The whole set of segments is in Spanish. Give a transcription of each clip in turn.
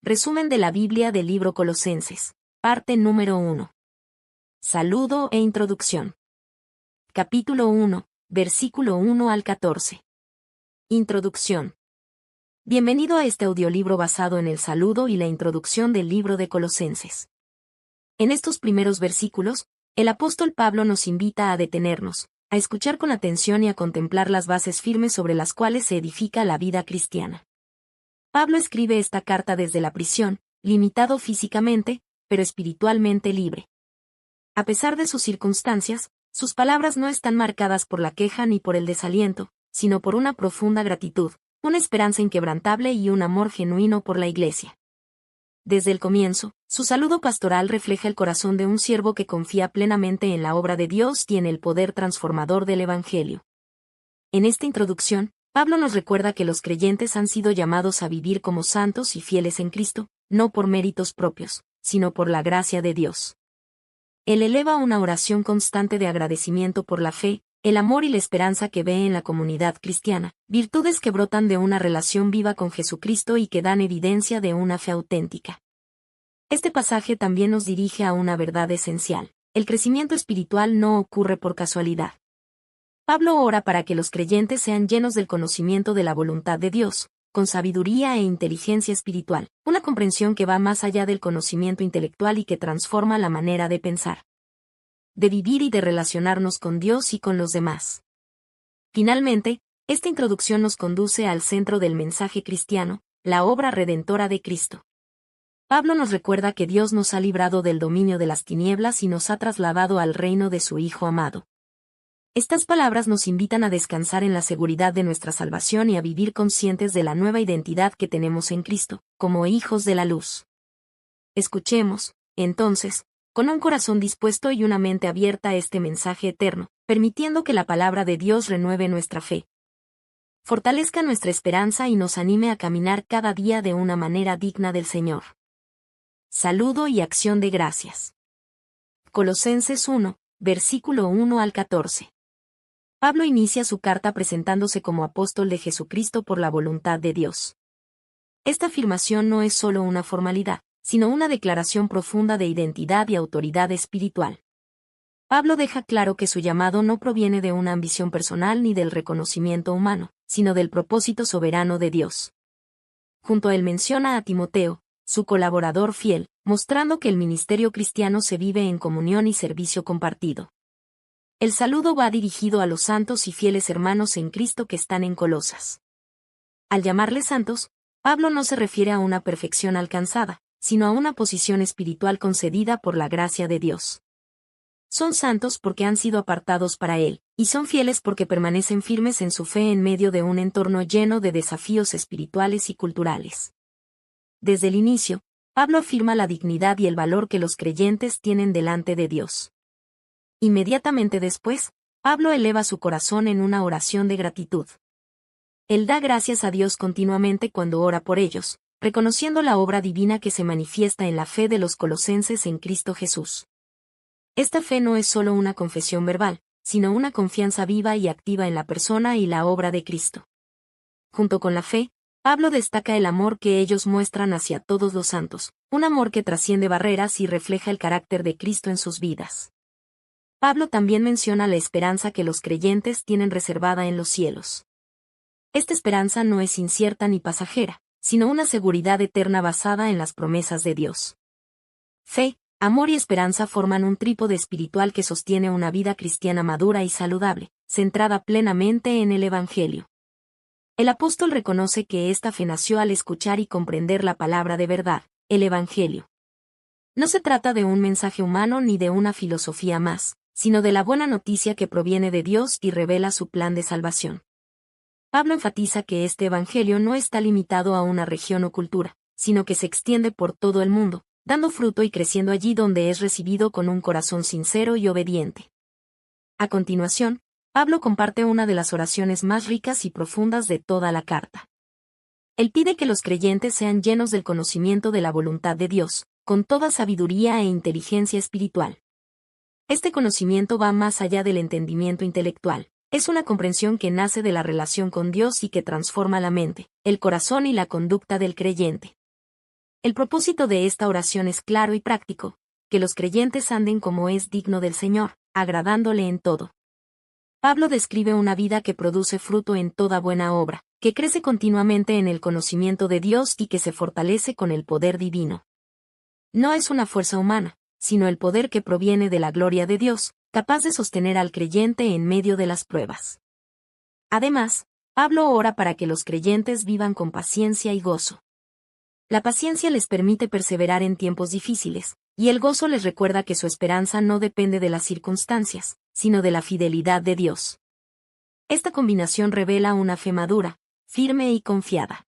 Resumen de la Biblia del libro Colosenses. Parte número 1. Saludo e introducción. Capítulo 1, versículo 1 al 14. Introducción. Bienvenido a este audiolibro basado en el saludo y la introducción del libro de Colosenses. En estos primeros versículos, el apóstol Pablo nos invita a detenernos, a escuchar con atención y a contemplar las bases firmes sobre las cuales se edifica la vida cristiana. Pablo escribe esta carta desde la prisión, limitado físicamente, pero espiritualmente libre. A pesar de sus circunstancias, sus palabras no están marcadas por la queja ni por el desaliento, sino por una profunda gratitud, una esperanza inquebrantable y un amor genuino por la Iglesia. Desde el comienzo, su saludo pastoral refleja el corazón de un siervo que confía plenamente en la obra de Dios y en el poder transformador del Evangelio. En esta introducción, Pablo nos recuerda que los creyentes han sido llamados a vivir como santos y fieles en Cristo, no por méritos propios, sino por la gracia de Dios. Él eleva una oración constante de agradecimiento por la fe, el amor y la esperanza que ve en la comunidad cristiana, virtudes que brotan de una relación viva con Jesucristo y que dan evidencia de una fe auténtica. Este pasaje también nos dirige a una verdad esencial: el crecimiento espiritual no ocurre por casualidad. Pablo ora para que los creyentes sean llenos del conocimiento de la voluntad de Dios, con sabiduría e inteligencia espiritual, una comprensión que va más allá del conocimiento intelectual y que transforma la manera de pensar, de vivir y de relacionarnos con Dios y con los demás. Finalmente, esta introducción nos conduce al centro del mensaje cristiano, la obra redentora de Cristo. Pablo nos recuerda que Dios nos ha librado del dominio de las tinieblas y nos ha trasladado al reino de su Hijo amado. Estas palabras nos invitan a descansar en la seguridad de nuestra salvación y a vivir conscientes de la nueva identidad que tenemos en Cristo, como hijos de la luz. Escuchemos, entonces, con un corazón dispuesto y una mente abierta a este mensaje eterno, permitiendo que la palabra de Dios renueve nuestra fe, fortalezca nuestra esperanza y nos anime a caminar cada día de una manera digna del Señor. Saludo y acción de gracias. Colosenses 1, versículo 1 al 14. Pablo inicia su carta presentándose como apóstol de Jesucristo por la voluntad de Dios. Esta afirmación no es solo una formalidad, sino una declaración profunda de identidad y autoridad espiritual. Pablo deja claro que su llamado no proviene de una ambición personal ni del reconocimiento humano, sino del propósito soberano de Dios. Junto a él menciona a Timoteo, su colaborador fiel, mostrando que el ministerio cristiano se vive en comunión y servicio compartido. El saludo va dirigido a los santos y fieles hermanos en Cristo que están en Colosas. Al llamarles santos, Pablo no se refiere a una perfección alcanzada, sino a una posición espiritual concedida por la gracia de Dios. Son santos porque han sido apartados para Él, y son fieles porque permanecen firmes en su fe en medio de un entorno lleno de desafíos espirituales y culturales. Desde el inicio, Pablo afirma la dignidad y el valor que los creyentes tienen delante de Dios. Inmediatamente después, Pablo eleva su corazón en una oración de gratitud. Él da gracias a Dios continuamente cuando ora por ellos, reconociendo la obra divina que se manifiesta en la fe de los colosenses en Cristo Jesús. Esta fe no es solo una confesión verbal, sino una confianza viva y activa en la persona y la obra de Cristo. Junto con la fe, Pablo destaca el amor que ellos muestran hacia todos los santos, un amor que trasciende barreras y refleja el carácter de Cristo en sus vidas. Pablo también menciona la esperanza que los creyentes tienen reservada en los cielos. Esta esperanza no es incierta ni pasajera, sino una seguridad eterna basada en las promesas de Dios. Fe, amor y esperanza forman un trípode espiritual que sostiene una vida cristiana madura y saludable, centrada plenamente en el Evangelio. El apóstol reconoce que esta fe nació al escuchar y comprender la palabra de verdad, el Evangelio. No se trata de un mensaje humano ni de una filosofía más, sino de la buena noticia que proviene de Dios y revela su plan de salvación. Pablo enfatiza que este evangelio no está limitado a una región o cultura, sino que se extiende por todo el mundo, dando fruto y creciendo allí donde es recibido con un corazón sincero y obediente. A continuación, Pablo comparte una de las oraciones más ricas y profundas de toda la carta. Él pide que los creyentes sean llenos del conocimiento de la voluntad de Dios, con toda sabiduría e inteligencia espiritual. Este conocimiento va más allá del entendimiento intelectual, es una comprensión que nace de la relación con Dios y que transforma la mente, el corazón y la conducta del creyente. El propósito de esta oración es claro y práctico: que los creyentes anden como es digno del Señor, agradándole en todo. Pablo describe una vida que produce fruto en toda buena obra, que crece continuamente en el conocimiento de Dios y que se fortalece con el poder divino. No es una fuerza humana, sino el poder que proviene de la gloria de Dios, capaz de sostener al creyente en medio de las pruebas. Además, Pablo ora para que los creyentes vivan con paciencia y gozo. La paciencia les permite perseverar en tiempos difíciles, y el gozo les recuerda que su esperanza no depende de las circunstancias, sino de la fidelidad de Dios. Esta combinación revela una fe madura, firme y confiada.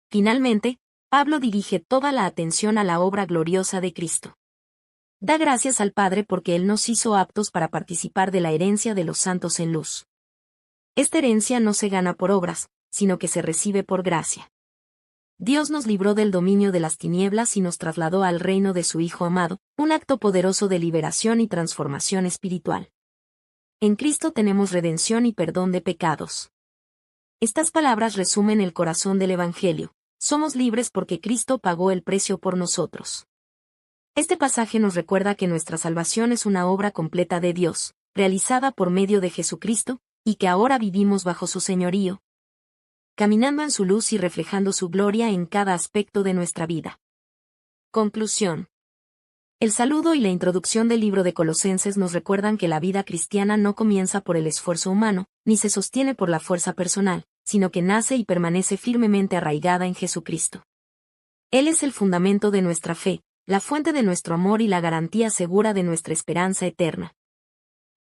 Finalmente, Pablo dirige toda la atención a la obra gloriosa de Cristo. Da gracias al Padre porque Él nos hizo aptos para participar de la herencia de los santos en luz. Esta herencia no se gana por obras, sino que se recibe por gracia. Dios nos libró del dominio de las tinieblas y nos trasladó al reino de su Hijo amado, un acto poderoso de liberación y transformación espiritual. En Cristo tenemos redención y perdón de pecados. Estas palabras resumen el corazón del Evangelio: somos libres porque Cristo pagó el precio por nosotros. Este pasaje nos recuerda que nuestra salvación es una obra completa de Dios, realizada por medio de Jesucristo, y que ahora vivimos bajo su señorío, caminando en su luz y reflejando su gloria en cada aspecto de nuestra vida. Conclusión. El saludo y la introducción del libro de Colosenses nos recuerdan que la vida cristiana no comienza por el esfuerzo humano, ni se sostiene por la fuerza personal, sino que nace y permanece firmemente arraigada en Jesucristo. Él es el fundamento de nuestra fe, la fuente de nuestro amor y la garantía segura de nuestra esperanza eterna.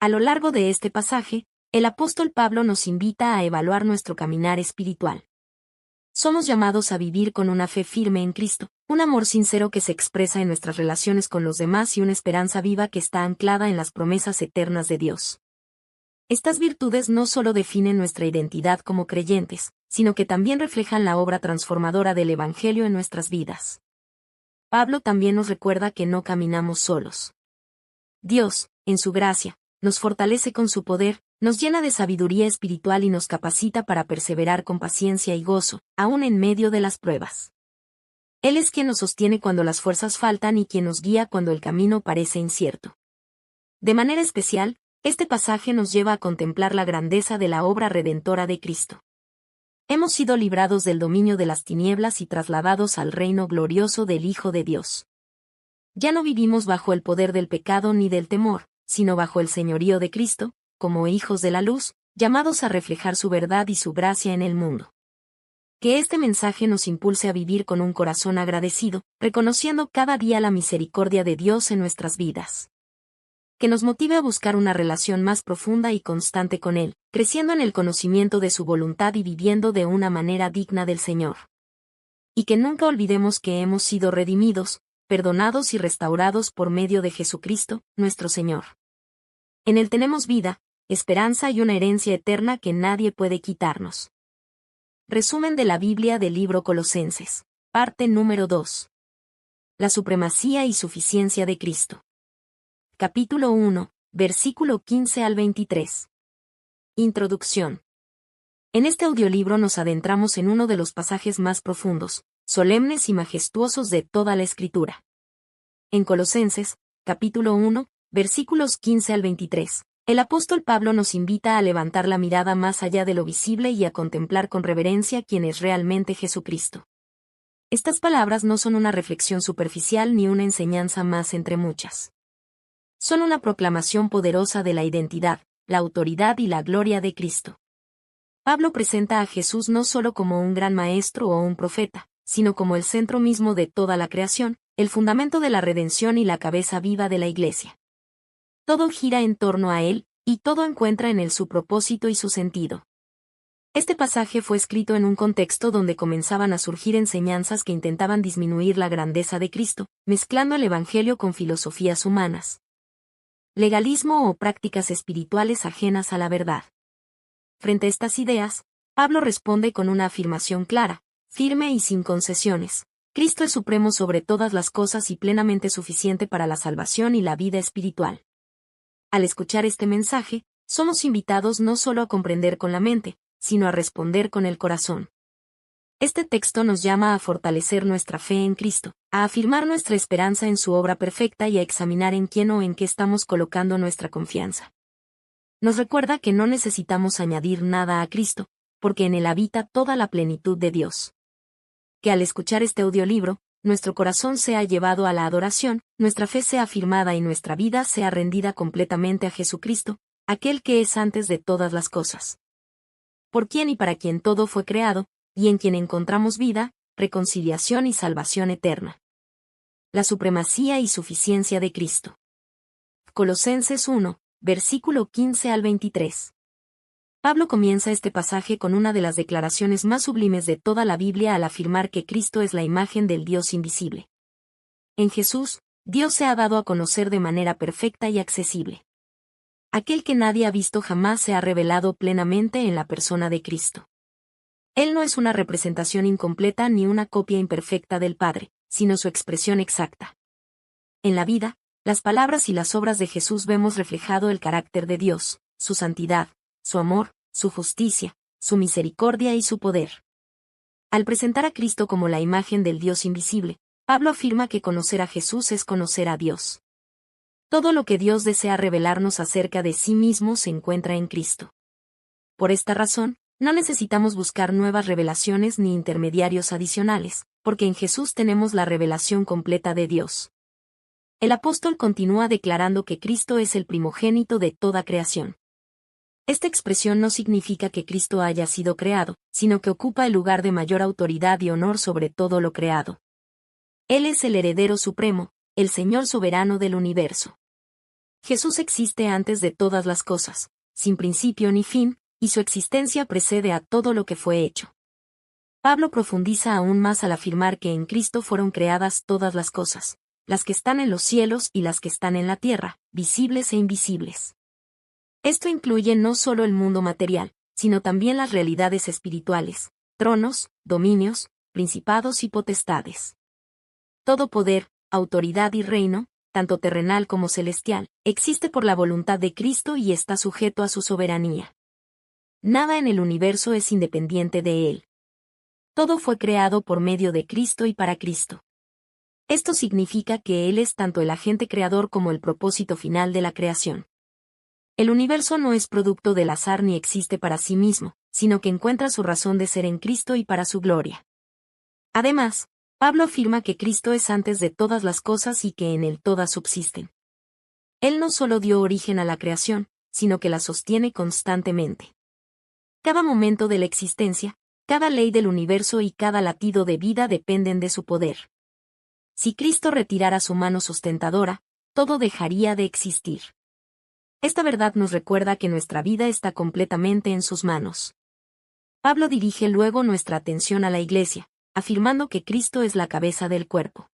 A lo largo de este pasaje, el apóstol Pablo nos invita a evaluar nuestro caminar espiritual. Somos llamados a vivir con una fe firme en Cristo, un amor sincero que se expresa en nuestras relaciones con los demás y una esperanza viva que está anclada en las promesas eternas de Dios. Estas virtudes no solo definen nuestra identidad como creyentes, sino que también reflejan la obra transformadora del Evangelio en nuestras vidas. Pablo también nos recuerda que no caminamos solos. Dios, en su gracia, nos fortalece con su poder, nos llena de sabiduría espiritual y nos capacita para perseverar con paciencia y gozo, aún en medio de las pruebas. Él es quien nos sostiene cuando las fuerzas faltan y quien nos guía cuando el camino parece incierto. De manera especial, este pasaje nos lleva a contemplar la grandeza de la obra redentora de Cristo. Hemos sido librados del dominio de las tinieblas y trasladados al reino glorioso del Hijo de Dios. Ya no vivimos bajo el poder del pecado ni del temor, sino bajo el señorío de Cristo, como hijos de la luz, llamados a reflejar su verdad y su gracia en el mundo. Que este mensaje nos impulse a vivir con un corazón agradecido, reconociendo cada día la misericordia de Dios en nuestras vidas. Que nos motive a buscar una relación más profunda y constante con Él, creciendo en el conocimiento de su voluntad y viviendo de una manera digna del Señor. Y que nunca olvidemos que hemos sido redimidos, perdonados y restaurados por medio de Jesucristo, nuestro Señor. En Él tenemos vida, esperanza y una herencia eterna que nadie puede quitarnos. Resumen de la Biblia del libro Colosenses. Parte número 2. La supremacía y suficiencia de Cristo. Capítulo 1, versículo 15 al 23. Introducción. En este audiolibro nos adentramos en uno de los pasajes más profundos, solemnes y majestuosos de toda la Escritura. En Colosenses, capítulo 1, versículos 15 al 23, el apóstol Pablo nos invita a levantar la mirada más allá de lo visible y a contemplar con reverencia quién es realmente Jesucristo. Estas palabras no son una reflexión superficial ni una enseñanza más entre muchas. Son una proclamación poderosa de la identidad, la autoridad y la gloria de Cristo. Pablo presenta a Jesús no solo como un gran maestro o un profeta, sino como el centro mismo de toda la creación, el fundamento de la redención y la cabeza viva de la Iglesia. Todo gira en torno a Él, y todo encuentra en Él su propósito y su sentido. Este pasaje fue escrito en un contexto donde comenzaban a surgir enseñanzas que intentaban disminuir la grandeza de Cristo, mezclando el Evangelio con filosofías humanas, legalismo o prácticas espirituales ajenas a la verdad. Frente a estas ideas, Pablo responde con una afirmación clara, firme y sin concesiones: Cristo es supremo sobre todas las cosas y plenamente suficiente para la salvación y la vida espiritual. Al escuchar este mensaje, somos invitados no solo a comprender con la mente, sino a responder con el corazón. Este texto nos llama a fortalecer nuestra fe en Cristo, a afirmar nuestra esperanza en su obra perfecta y a examinar en quién o en qué estamos colocando nuestra confianza. Nos recuerda que no necesitamos añadir nada a Cristo, porque en él habita toda la plenitud de Dios. Que al escuchar este audiolibro, nuestro corazón sea llevado a la adoración, nuestra fe sea afirmada y nuestra vida sea rendida completamente a Jesucristo, aquel que es antes de todas las cosas. Por quien y para quien todo fue creado, y en quien encontramos vida, reconciliación y salvación eterna. La supremacía y suficiencia de Cristo. Colosenses 1, versículo 15 al 23. Pablo comienza este pasaje con una de las declaraciones más sublimes de toda la Biblia al afirmar que Cristo es la imagen del Dios invisible. En Jesús, Dios se ha dado a conocer de manera perfecta y accesible. Aquel que nadie ha visto jamás se ha revelado plenamente en la persona de Cristo. Él no es una representación incompleta ni una copia imperfecta del Padre, sino su expresión exacta. En la vida, las palabras y las obras de Jesús vemos reflejado el carácter de Dios, su santidad, su amor, su justicia, su misericordia y su poder. Al presentar a Cristo como la imagen del Dios invisible, Pablo afirma que conocer a Jesús es conocer a Dios. Todo lo que Dios desea revelarnos acerca de sí mismo se encuentra en Cristo. Por esta razón, no necesitamos buscar nuevas revelaciones ni intermediarios adicionales, porque en Jesús tenemos la revelación completa de Dios. El apóstol continúa declarando que Cristo es el primogénito de toda creación. Esta expresión no significa que Cristo haya sido creado, sino que ocupa el lugar de mayor autoridad y honor sobre todo lo creado. Él es el heredero supremo, el Señor soberano del universo. Jesús existe antes de todas las cosas, sin principio ni fin, y su existencia precede a todo lo que fue hecho. Pablo profundiza aún más al afirmar que en Cristo fueron creadas todas las cosas, las que están en los cielos y las que están en la tierra, visibles e invisibles. Esto incluye no solo el mundo material, sino también las realidades espirituales, tronos, dominios, principados y potestades. Todo poder, autoridad y reino, tanto terrenal como celestial, existe por la voluntad de Cristo y está sujeto a su soberanía. Nada en el universo es independiente de Él. Todo fue creado por medio de Cristo y para Cristo. Esto significa que Él es tanto el agente creador como el propósito final de la creación. El universo no es producto del azar ni existe para sí mismo, sino que encuentra su razón de ser en Cristo y para su gloria. Además, Pablo afirma que Cristo es antes de todas las cosas y que en Él todas subsisten. Él no solo dio origen a la creación, sino que la sostiene constantemente. Cada momento de la existencia, cada ley del universo y cada latido de vida dependen de su poder. Si Cristo retirara su mano sustentadora, todo dejaría de existir. Esta verdad nos recuerda que nuestra vida está completamente en sus manos. Pablo dirige luego nuestra atención a la Iglesia, afirmando que Cristo es la cabeza del cuerpo.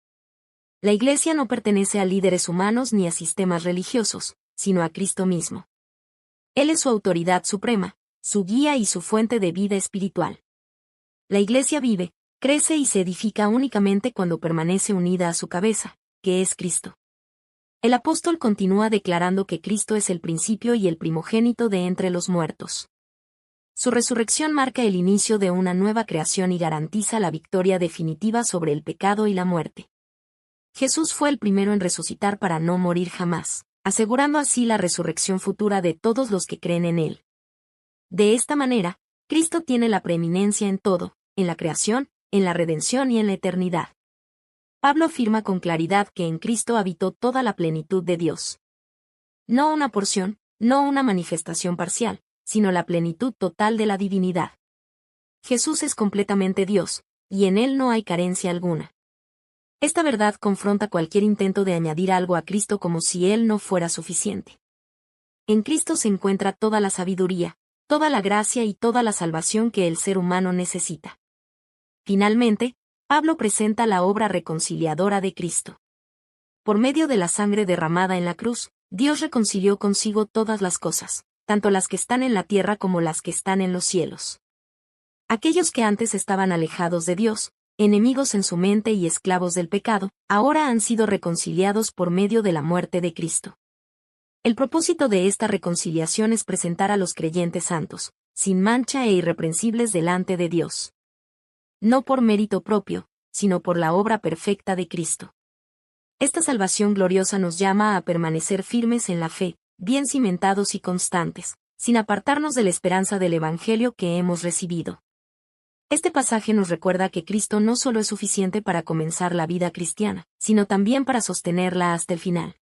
La Iglesia no pertenece a líderes humanos ni a sistemas religiosos, sino a Cristo mismo. Él es su autoridad suprema, su guía y su fuente de vida espiritual. La Iglesia vive, crece y se edifica únicamente cuando permanece unida a su cabeza, que es Cristo. El apóstol continúa declarando que Cristo es el principio y el primogénito de entre los muertos. Su resurrección marca el inicio de una nueva creación y garantiza la victoria definitiva sobre el pecado y la muerte. Jesús fue el primero en resucitar para no morir jamás, asegurando así la resurrección futura de todos los que creen en Él. De esta manera, Cristo tiene la preeminencia en todo, en la creación, en la redención y en la eternidad. Pablo afirma con claridad que en Cristo habitó toda la plenitud de Dios. No una porción, no una manifestación parcial, sino la plenitud total de la divinidad. Jesús es completamente Dios, y en Él no hay carencia alguna. Esta verdad confronta cualquier intento de añadir algo a Cristo como si Él no fuera suficiente. En Cristo se encuentra toda la sabiduría, toda la gracia y toda la salvación que el ser humano necesita. Finalmente, Pablo presenta la obra reconciliadora de Cristo. Por medio de la sangre derramada en la cruz, Dios reconcilió consigo todas las cosas, tanto las que están en la tierra como las que están en los cielos. Aquellos que antes estaban alejados de Dios, enemigos en su mente y esclavos del pecado, ahora han sido reconciliados por medio de la muerte de Cristo. El propósito de esta reconciliación es presentar a los creyentes santos, sin mancha e irreprensibles delante de Dios. no por mérito propio, sino por la obra perfecta de Cristo. Esta salvación gloriosa nos llama a permanecer firmes en la fe, bien cimentados y constantes, sin apartarnos de la esperanza del Evangelio que hemos recibido. Este pasaje nos recuerda que Cristo no solo es suficiente para comenzar la vida cristiana, sino también para sostenerla hasta el final.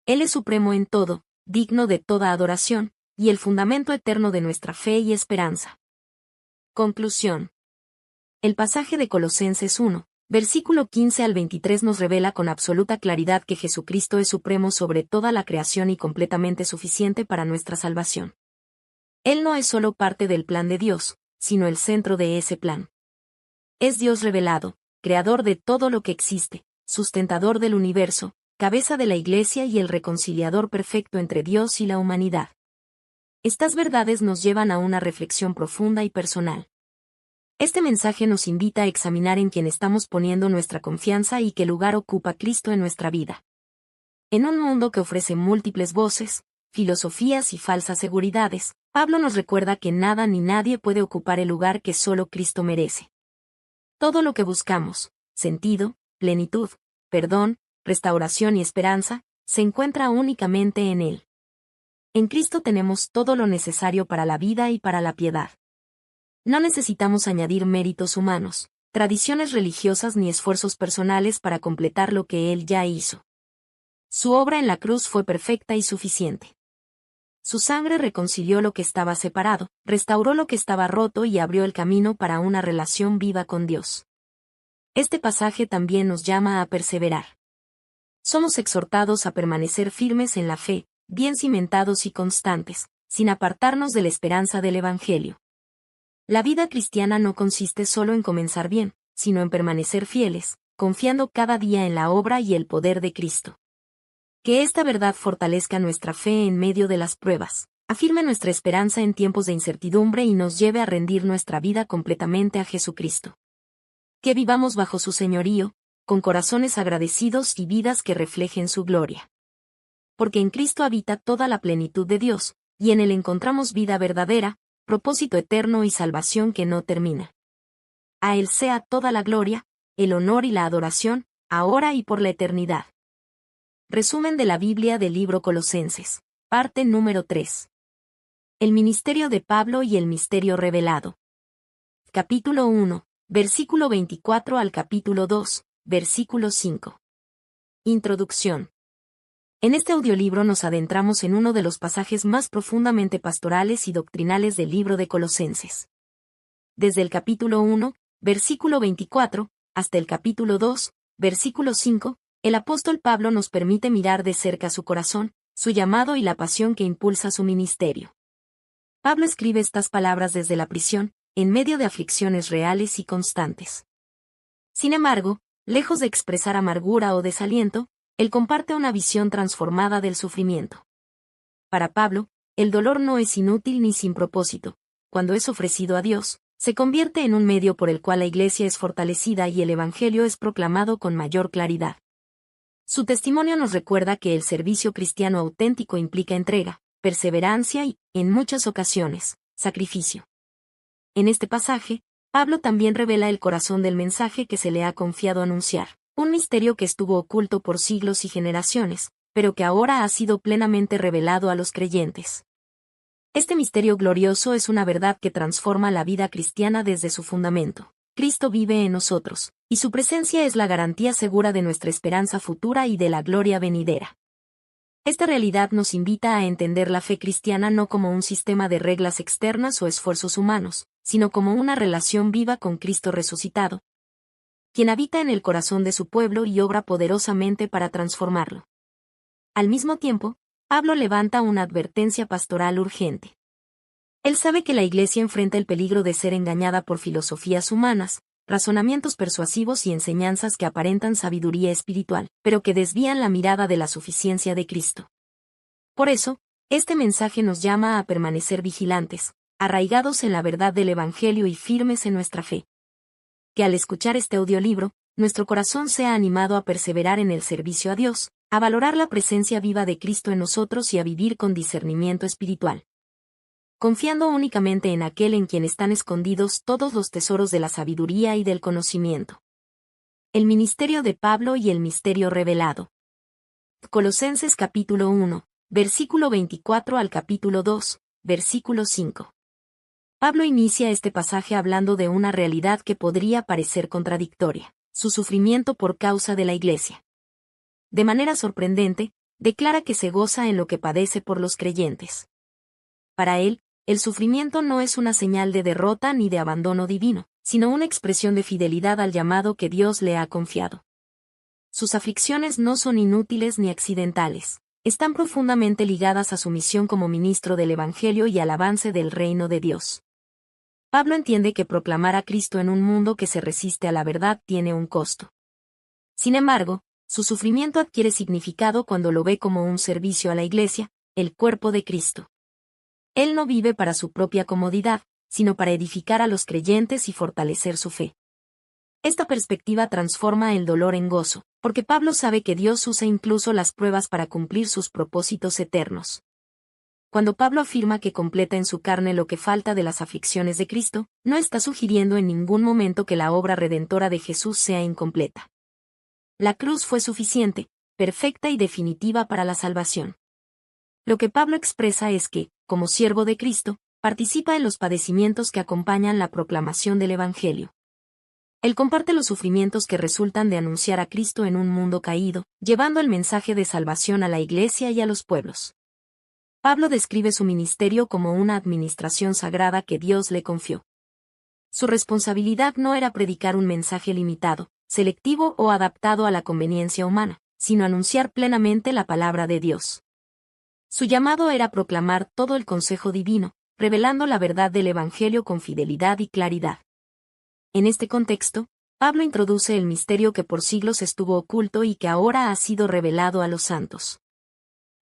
Él es supremo en todo, digno de toda adoración, y el fundamento eterno de nuestra fe y esperanza. Conclusión. El pasaje de Colosenses 1, versículo 15 al 23 nos revela con absoluta claridad que Jesucristo es supremo sobre toda la creación y completamente suficiente para nuestra salvación. Él no es solo parte del plan de Dios, sino el centro de ese plan. Es Dios revelado, creador de todo lo que existe, sustentador del universo, cabeza de la Iglesia y el reconciliador perfecto entre Dios y la humanidad. Estas verdades nos llevan a una reflexión profunda y personal. Este mensaje nos invita a examinar en quién estamos poniendo nuestra confianza y qué lugar ocupa Cristo en nuestra vida. En un mundo que ofrece múltiples voces, filosofías y falsas seguridades, Pablo nos recuerda que nada ni nadie puede ocupar el lugar que solo Cristo merece. Todo lo que buscamos, sentido, plenitud, perdón, restauración y esperanza, se encuentra únicamente en Él. En Cristo tenemos todo lo necesario para la vida y para la piedad. No necesitamos añadir méritos humanos, tradiciones religiosas ni esfuerzos personales para completar lo que Él ya hizo. Su obra en la cruz fue perfecta y suficiente. Su sangre reconcilió lo que estaba separado, restauró lo que estaba roto y abrió el camino para una relación viva con Dios. Este pasaje también nos llama a perseverar. Somos exhortados a permanecer firmes en la fe, bien cimentados y constantes, sin apartarnos de la esperanza del Evangelio. La vida cristiana no consiste solo en comenzar bien, sino en permanecer fieles, confiando cada día en la obra y el poder de Cristo. Que esta verdad fortalezca nuestra fe en medio de las pruebas, afirme nuestra esperanza en tiempos de incertidumbre y nos lleve a rendir nuestra vida completamente a Jesucristo. Que vivamos bajo su señorío, con corazones agradecidos y vidas que reflejen su gloria. Porque en Cristo habita toda la plenitud de Dios, y en Él encontramos vida verdadera, propósito eterno y salvación que no termina. A Él sea toda la gloria, el honor y la adoración, ahora y por la eternidad. Resumen de la Biblia del libro Colosenses. Parte número 3. El ministerio de Pablo y el misterio revelado. Capítulo 1, versículo 24 al capítulo 2, versículo 5. Introducción. En este audiolibro nos adentramos en uno de los pasajes más profundamente pastorales y doctrinales del libro de Colosenses. Desde el capítulo 1, versículo 24, hasta el capítulo 2, versículo 5, el apóstol Pablo nos permite mirar de cerca su corazón, su llamado y la pasión que impulsa su ministerio. Pablo escribe estas palabras desde la prisión, en medio de aflicciones reales y constantes. Sin embargo, lejos de expresar amargura o desaliento, él comparte una visión transformada del sufrimiento. Para Pablo, el dolor no es inútil ni sin propósito. Cuando es ofrecido a Dios, se convierte en un medio por el cual la Iglesia es fortalecida y el Evangelio es proclamado con mayor claridad. Su testimonio nos recuerda que el servicio cristiano auténtico implica entrega, perseverancia y, en muchas ocasiones, sacrificio. En este pasaje, Pablo también revela el corazón del mensaje que se le ha confiado anunciar, un misterio que estuvo oculto por siglos y generaciones, pero que ahora ha sido plenamente revelado a los creyentes. Este misterio glorioso es una verdad que transforma la vida cristiana desde su fundamento. Cristo vive en nosotros, y su presencia es la garantía segura de nuestra esperanza futura y de la gloria venidera. Esta realidad nos invita a entender la fe cristiana no como un sistema de reglas externas o esfuerzos humanos, sino como una relación viva con Cristo resucitado, quien habita en el corazón de su pueblo y obra poderosamente para transformarlo. Al mismo tiempo, Pablo levanta una advertencia pastoral urgente. Él sabe que la Iglesia enfrenta el peligro de ser engañada por filosofías humanas, razonamientos persuasivos y enseñanzas que aparentan sabiduría espiritual, pero que desvían la mirada de la suficiencia de Cristo. Por eso, este mensaje nos llama a permanecer vigilantes, arraigados en la verdad del Evangelio y firmes en nuestra fe. Que al escuchar este audiolibro, nuestro corazón sea animado a perseverar en el servicio a Dios, a valorar la presencia viva de Cristo en nosotros y a vivir con discernimiento espiritual. confiando únicamente en aquel en quien están escondidos todos los tesoros de la sabiduría y del conocimiento. El ministerio de Pablo y el misterio revelado. Colosenses capítulo 1, versículo 24 al capítulo 2, versículo 5. Pablo inicia este pasaje hablando de una realidad que podría parecer contradictoria, su sufrimiento por causa de la Iglesia. De manera sorprendente, declara que se goza en lo que padece por los creyentes. Para él, el sufrimiento no es una señal de derrota ni de abandono divino, sino una expresión de fidelidad al llamado que Dios le ha confiado. Sus aflicciones no son inútiles ni accidentales, están profundamente ligadas a su misión como ministro del Evangelio y al avance del reino de Dios. Pablo entiende que proclamar a Cristo en un mundo que se resiste a la verdad tiene un costo. Sin embargo, su sufrimiento adquiere significado cuando lo ve como un servicio a la Iglesia, el cuerpo de Cristo. Él no vive para su propia comodidad, sino para edificar a los creyentes y fortalecer su fe. Esta perspectiva transforma el dolor en gozo, porque Pablo sabe que Dios usa incluso las pruebas para cumplir sus propósitos eternos. Cuando Pablo afirma que completa en su carne lo que falta de las aflicciones de Cristo, no está sugiriendo en ningún momento que la obra redentora de Jesús sea incompleta. La cruz fue suficiente, perfecta y definitiva para la salvación. Lo que Pablo expresa es que, como siervo de Cristo, participa en los padecimientos que acompañan la proclamación del Evangelio. Él comparte los sufrimientos que resultan de anunciar a Cristo en un mundo caído, llevando el mensaje de salvación a la Iglesia y a los pueblos. Pablo describe su ministerio como una administración sagrada que Dios le confió. Su responsabilidad no era predicar un mensaje limitado, selectivo o adaptado a la conveniencia humana, sino anunciar plenamente la palabra de Dios. Su llamado era proclamar todo el consejo divino, revelando la verdad del Evangelio con fidelidad y claridad. En este contexto, Pablo introduce el misterio que por siglos estuvo oculto y que ahora ha sido revelado a los santos.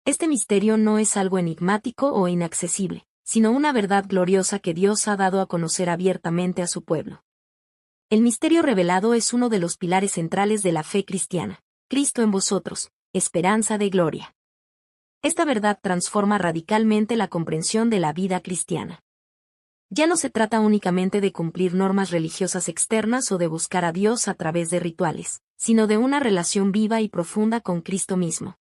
Este misterio no es algo enigmático o inaccesible, sino una verdad gloriosa que Dios ha dado a conocer abiertamente a su pueblo. El misterio revelado es uno de los pilares centrales de la fe cristiana. Cristo en vosotros, esperanza de gloria. Esta verdad transforma radicalmente la comprensión de la vida cristiana. Ya no se trata únicamente de cumplir normas religiosas externas o de buscar a Dios a través de rituales, sino de una relación viva y profunda con Cristo mismo.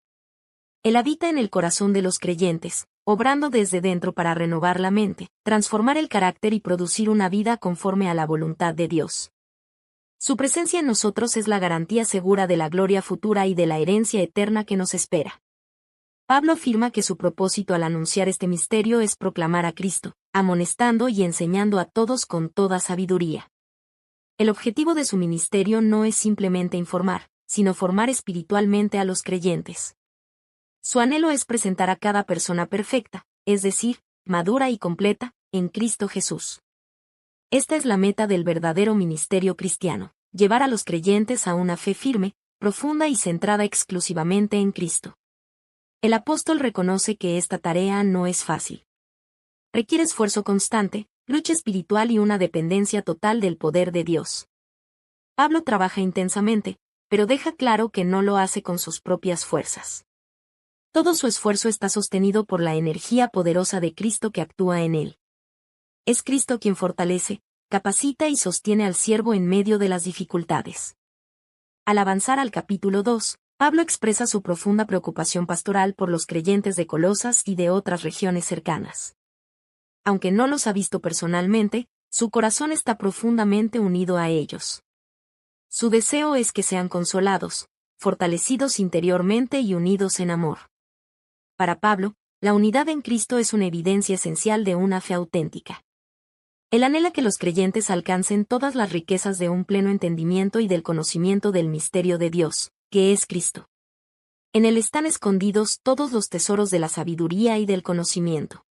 Él habita en el corazón de los creyentes, obrando desde dentro para renovar la mente, transformar el carácter y producir una vida conforme a la voluntad de Dios. Su presencia en nosotros es la garantía segura de la gloria futura y de la herencia eterna que nos espera. Pablo afirma que su propósito al anunciar este misterio es proclamar a Cristo, amonestando y enseñando a todos con toda sabiduría. El objetivo de su ministerio no es simplemente informar, sino formar espiritualmente a los creyentes. Su anhelo es presentar a cada persona perfecta, es decir, madura y completa, en Cristo Jesús. Esta es la meta del verdadero ministerio cristiano, llevar a los creyentes a una fe firme, profunda y centrada exclusivamente en Cristo. El apóstol reconoce que esta tarea no es fácil. Requiere esfuerzo constante, lucha espiritual y una dependencia total del poder de Dios. Pablo trabaja intensamente, pero deja claro que no lo hace con sus propias fuerzas. Todo su esfuerzo está sostenido por la energía poderosa de Cristo que actúa en él. Es Cristo quien fortalece, capacita y sostiene al siervo en medio de las dificultades. Al avanzar al capítulo 2, Pablo expresa su profunda preocupación pastoral por los creyentes de Colosas y de otras regiones cercanas. Aunque no los ha visto personalmente, su corazón está profundamente unido a ellos. Su deseo es que sean consolados, fortalecidos interiormente y unidos en amor. Para Pablo, la unidad en Cristo es una evidencia esencial de una fe auténtica. Él anhela que los creyentes alcancen todas las riquezas de un pleno entendimiento y del conocimiento del misterio de Dios, que es Cristo. En él están escondidos todos los tesoros de la sabiduría y del conocimiento.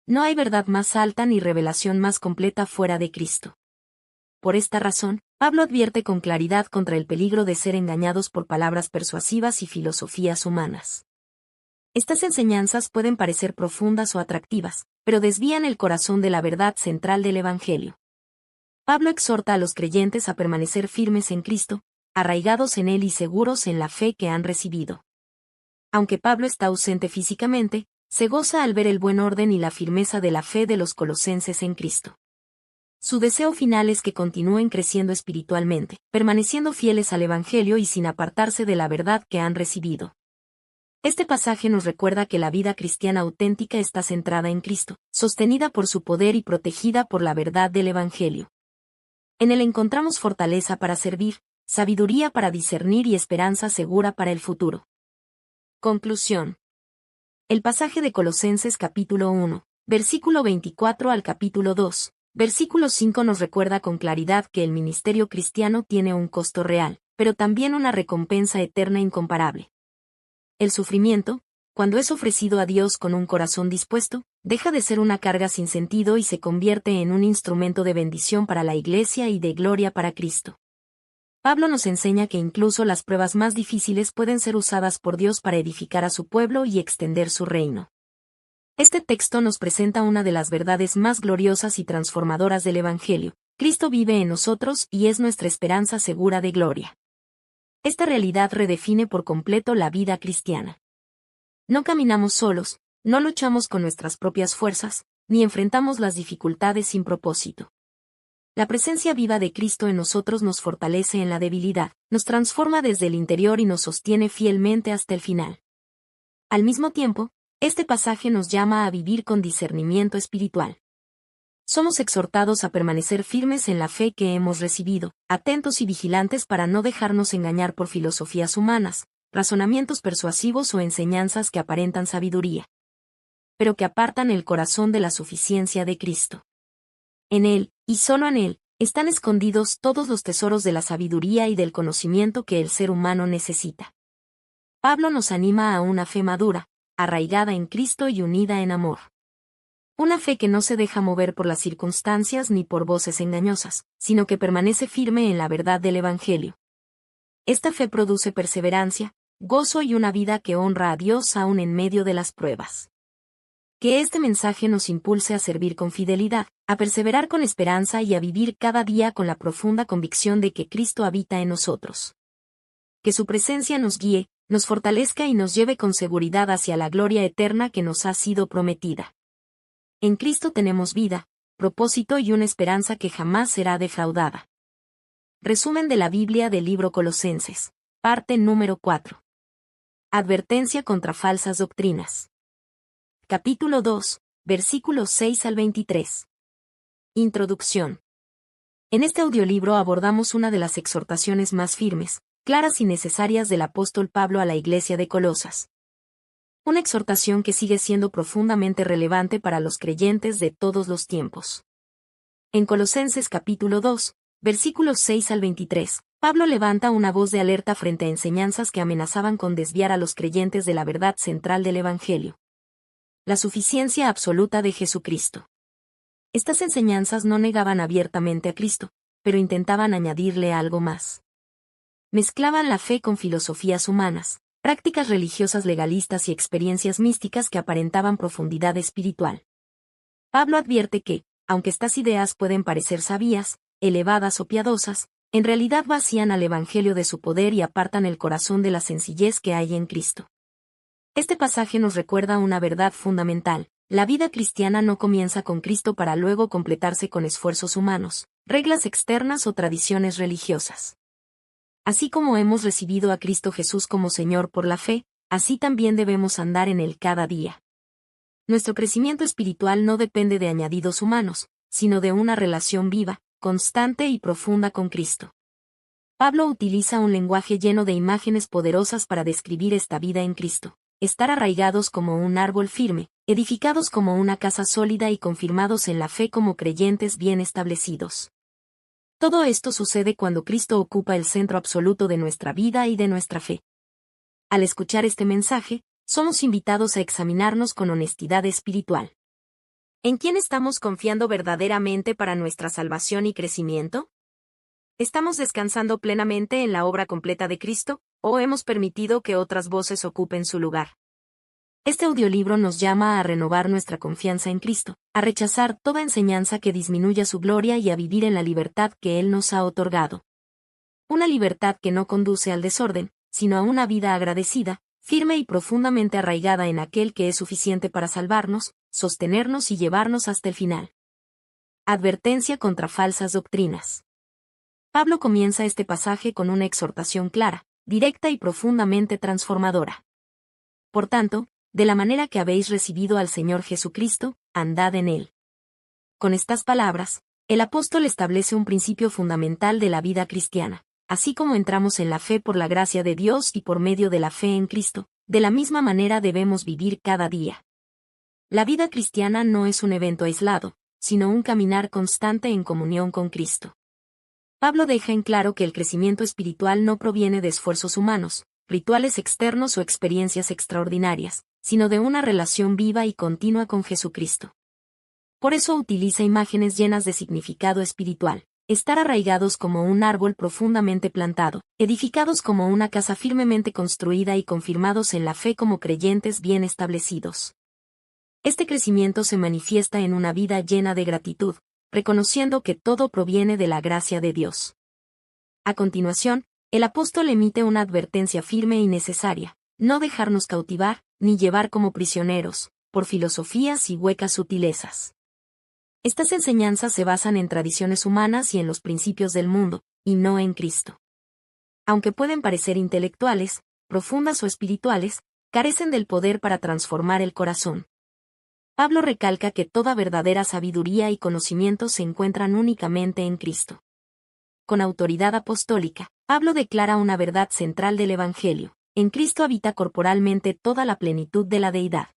No hay verdad más alta ni revelación más completa fuera de Cristo. Por esta razón, Pablo advierte con claridad contra el peligro de ser engañados por palabras persuasivas y filosofías humanas. Estas enseñanzas pueden parecer profundas o atractivas, pero desvían el corazón de la verdad central del Evangelio. Pablo exhorta a los creyentes a permanecer firmes en Cristo, arraigados en Él y seguros en la fe que han recibido. Aunque Pablo está ausente físicamente, Se goza al ver el buen orden y la firmeza de la fe de los colosenses en Cristo. Su deseo final es que continúen creciendo espiritualmente, permaneciendo fieles al Evangelio y sin apartarse de la verdad que han recibido. Este pasaje nos recuerda que la vida cristiana auténtica está centrada en Cristo, sostenida por su poder y protegida por la verdad del Evangelio. En él encontramos fortaleza para servir, sabiduría para discernir y esperanza segura para el futuro. Conclusión. El pasaje de Colosenses capítulo 1, versículo 24 al capítulo 2, versículo 5 nos recuerda con claridad que el ministerio cristiano tiene un costo real, pero también una recompensa eterna incomparable. El sufrimiento, cuando es ofrecido a Dios con un corazón dispuesto, deja de ser una carga sin sentido y se convierte en un instrumento de bendición para la Iglesia y de gloria para Cristo. Pablo nos enseña que incluso las pruebas más difíciles pueden ser usadas por Dios para edificar a su pueblo y extender su reino. Este texto nos presenta una de las verdades más gloriosas y transformadoras del Evangelio. Cristo vive en nosotros y es nuestra esperanza segura de gloria. Esta realidad redefine por completo la vida cristiana. No caminamos solos, no luchamos con nuestras propias fuerzas, ni enfrentamos las dificultades sin propósito. La presencia viva de Cristo en nosotros nos fortalece en la debilidad, nos transforma desde el interior y nos sostiene fielmente hasta el final. Al mismo tiempo, este pasaje nos llama a vivir con discernimiento espiritual. Somos exhortados a permanecer firmes en la fe que hemos recibido, atentos y vigilantes para no dejarnos engañar por filosofías humanas, razonamientos persuasivos o enseñanzas que aparentan sabiduría, pero que apartan el corazón de la suficiencia de Cristo. En Él, y solo en Él, están escondidos todos los tesoros de la sabiduría y del conocimiento que el ser humano necesita. Pablo nos anima a una fe madura, arraigada en Cristo y unida en amor. Una fe que no se deja mover por las circunstancias ni por voces engañosas, sino que permanece firme en la verdad del Evangelio. Esta fe produce perseverancia, gozo y una vida que honra a Dios aún en medio de las pruebas. Que este mensaje nos impulse a servir con fidelidad, a perseverar con esperanza y a vivir cada día con la profunda convicción de que Cristo habita en nosotros. Que su presencia nos guíe, nos fortalezca y nos lleve con seguridad hacia la gloria eterna que nos ha sido prometida. En Cristo tenemos vida, propósito y una esperanza que jamás será defraudada. Resumen de la Biblia del libro Colosenses. Parte número 4. Advertencia contra falsas doctrinas. Capítulo 2, versículos 6 al 23. Introducción. En este audiolibro abordamos una de las exhortaciones más firmes, claras y necesarias del apóstol Pablo a la iglesia de Colosas. Una exhortación que sigue siendo profundamente relevante para los creyentes de todos los tiempos. En Colosenses capítulo 2, versículos 6 al 23, Pablo levanta una voz de alerta frente a enseñanzas que amenazaban con desviar a los creyentes de la verdad central del Evangelio. La suficiencia absoluta de Jesucristo. Estas enseñanzas no negaban abiertamente a Cristo, pero intentaban añadirle algo más. Mezclaban la fe con filosofías humanas, prácticas religiosas legalistas y experiencias místicas que aparentaban profundidad espiritual. Pablo advierte que, aunque estas ideas pueden parecer sabias, elevadas o piadosas, en realidad vacían al Evangelio de su poder y apartan el corazón de la sencillez que hay en Cristo. Este pasaje nos recuerda una verdad fundamental: la vida cristiana no comienza con Cristo para luego completarse con esfuerzos humanos, reglas externas o tradiciones religiosas. Así como hemos recibido a Cristo Jesús como Señor por la fe, así también debemos andar en Él cada día. Nuestro crecimiento espiritual no depende de añadidos humanos, sino de una relación viva, constante y profunda con Cristo. Pablo utiliza un lenguaje lleno de imágenes poderosas para describir esta vida en Cristo: estar arraigados como un árbol firme, edificados como una casa sólida y confirmados en la fe como creyentes bien establecidos. Todo esto sucede cuando Cristo ocupa el centro absoluto de nuestra vida y de nuestra fe. Al escuchar este mensaje, somos invitados a examinarnos con honestidad espiritual. ¿En quién estamos confiando verdaderamente para nuestra salvación y crecimiento? ¿Estamos descansando plenamente en la obra completa de Cristo, o hemos permitido que otras voces ocupen su lugar? Este audiolibro nos llama a renovar nuestra confianza en Cristo, a rechazar toda enseñanza que disminuya su gloria y a vivir en la libertad que Él nos ha otorgado. Una libertad que no conduce al desorden, sino a una vida agradecida, firme y profundamente arraigada en aquel que es suficiente para salvarnos, sostenernos y llevarnos hasta el final. Advertencia contra falsas doctrinas. Pablo comienza este pasaje con una exhortación clara, directa y profundamente transformadora. Por tanto, de la manera que habéis recibido al Señor Jesucristo, andad en él. Con estas palabras, el apóstol establece un principio fundamental de la vida cristiana. Así como entramos en la fe por la gracia de Dios y por medio de la fe en Cristo, de la misma manera debemos vivir cada día. La vida cristiana no es un evento aislado, sino un caminar constante en comunión con Cristo. Pablo deja en claro que el crecimiento espiritual no proviene de esfuerzos humanos, rituales externos o experiencias extraordinarias, sino de una relación viva y continua con Jesucristo. Por eso utiliza imágenes llenas de significado espiritual. Estar arraigados como un árbol profundamente plantado, edificados como una casa firmemente construida y confirmados en la fe como creyentes bien establecidos. Este crecimiento se manifiesta en una vida llena de gratitud, reconociendo que todo proviene de la gracia de Dios. A continuación, el apóstol emite una advertencia firme y necesaria: no dejarnos cautivar, ni llevar como prisioneros, por filosofías y huecas sutilezas. Estas enseñanzas se basan en tradiciones humanas y en los principios del mundo, y no en Cristo. Aunque pueden parecer intelectuales, profundas o espirituales, carecen del poder para transformar el corazón. Pablo recalca que toda verdadera sabiduría y conocimiento se encuentran únicamente en Cristo. Con autoridad apostólica, Pablo declara una verdad central del Evangelio: en Cristo habita corporalmente toda la plenitud de la deidad.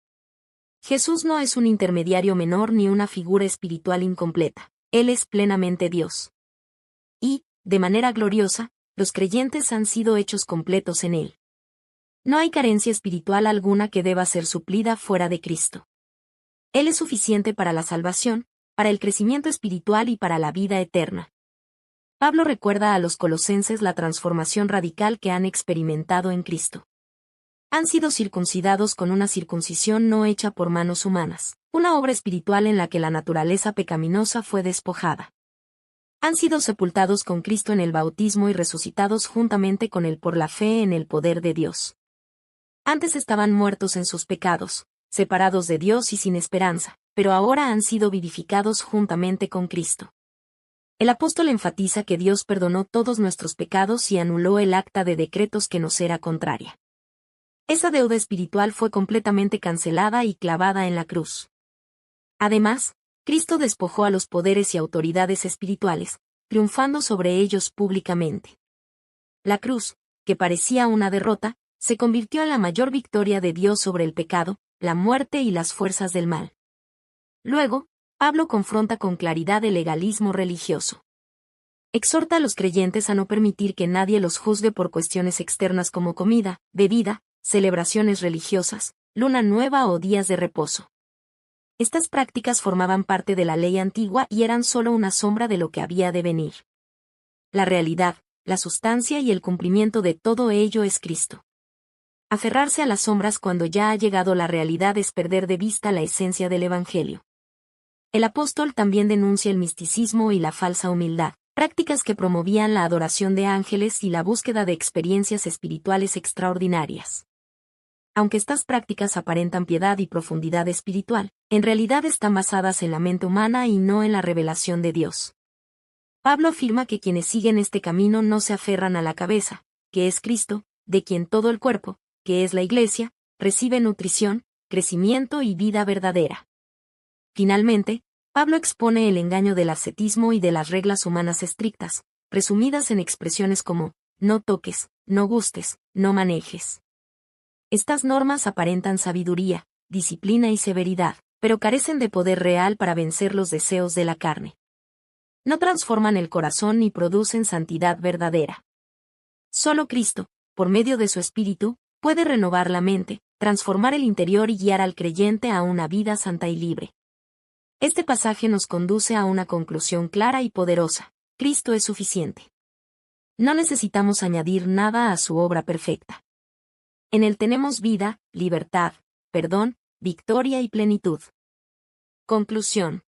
Jesús no es un intermediario menor ni una figura espiritual incompleta, Él es plenamente Dios. Y, de manera gloriosa, los creyentes han sido hechos completos en Él. No hay carencia espiritual alguna que deba ser suplida fuera de Cristo. Él es suficiente para la salvación, para el crecimiento espiritual y para la vida eterna. Pablo recuerda a los colosenses la transformación radical que han experimentado en Cristo. Han sido circuncidados con una circuncisión no hecha por manos humanas, una obra espiritual en la que la naturaleza pecaminosa fue despojada. Han sido sepultados con Cristo en el bautismo y resucitados juntamente con Él por la fe en el poder de Dios. Antes estaban muertos en sus pecados, separados de Dios y sin esperanza, pero ahora han sido vivificados juntamente con Cristo. El apóstol enfatiza que Dios perdonó todos nuestros pecados y anuló el acta de decretos que nos era contraria. Esa deuda espiritual fue completamente cancelada y clavada en la cruz. Además, Cristo despojó a los poderes y autoridades espirituales, triunfando sobre ellos públicamente. La cruz, que parecía una derrota, se convirtió en la mayor victoria de Dios sobre el pecado, la muerte y las fuerzas del mal. Luego, Pablo confronta con claridad el legalismo religioso. Exhorta a los creyentes a no permitir que nadie los juzgue por cuestiones externas como comida, bebida, celebraciones religiosas, luna nueva o días de reposo. Estas prácticas formaban parte de la ley antigua y eran solo una sombra de lo que había de venir. La realidad, la sustancia y el cumplimiento de todo ello es Cristo. Aferrarse a las sombras cuando ya ha llegado la realidad es perder de vista la esencia del Evangelio. El apóstol también denuncia el misticismo y la falsa humildad, prácticas que promovían la adoración de ángeles y la búsqueda de experiencias espirituales extraordinarias. Aunque estas prácticas aparentan piedad y profundidad espiritual, en realidad están basadas en la mente humana y no en la revelación de Dios. Pablo afirma que quienes siguen este camino no se aferran a la cabeza, que es Cristo, de quien todo el cuerpo, que es la Iglesia, recibe nutrición, crecimiento y vida verdadera. Finalmente, Pablo expone el engaño del ascetismo y de las reglas humanas estrictas, resumidas en expresiones como: no toques, no gustes, no manejes. Estas normas aparentan sabiduría, disciplina y severidad, pero carecen de poder real para vencer los deseos de la carne. No transforman el corazón ni producen santidad verdadera. Solo Cristo, por medio de su Espíritu, puede renovar la mente, transformar el interior y guiar al creyente a una vida santa y libre. Este pasaje nos conduce a una conclusión clara y poderosa: Cristo es suficiente. No necesitamos añadir nada a su obra perfecta. En Él tenemos vida, libertad, perdón, victoria y plenitud. Conclusión.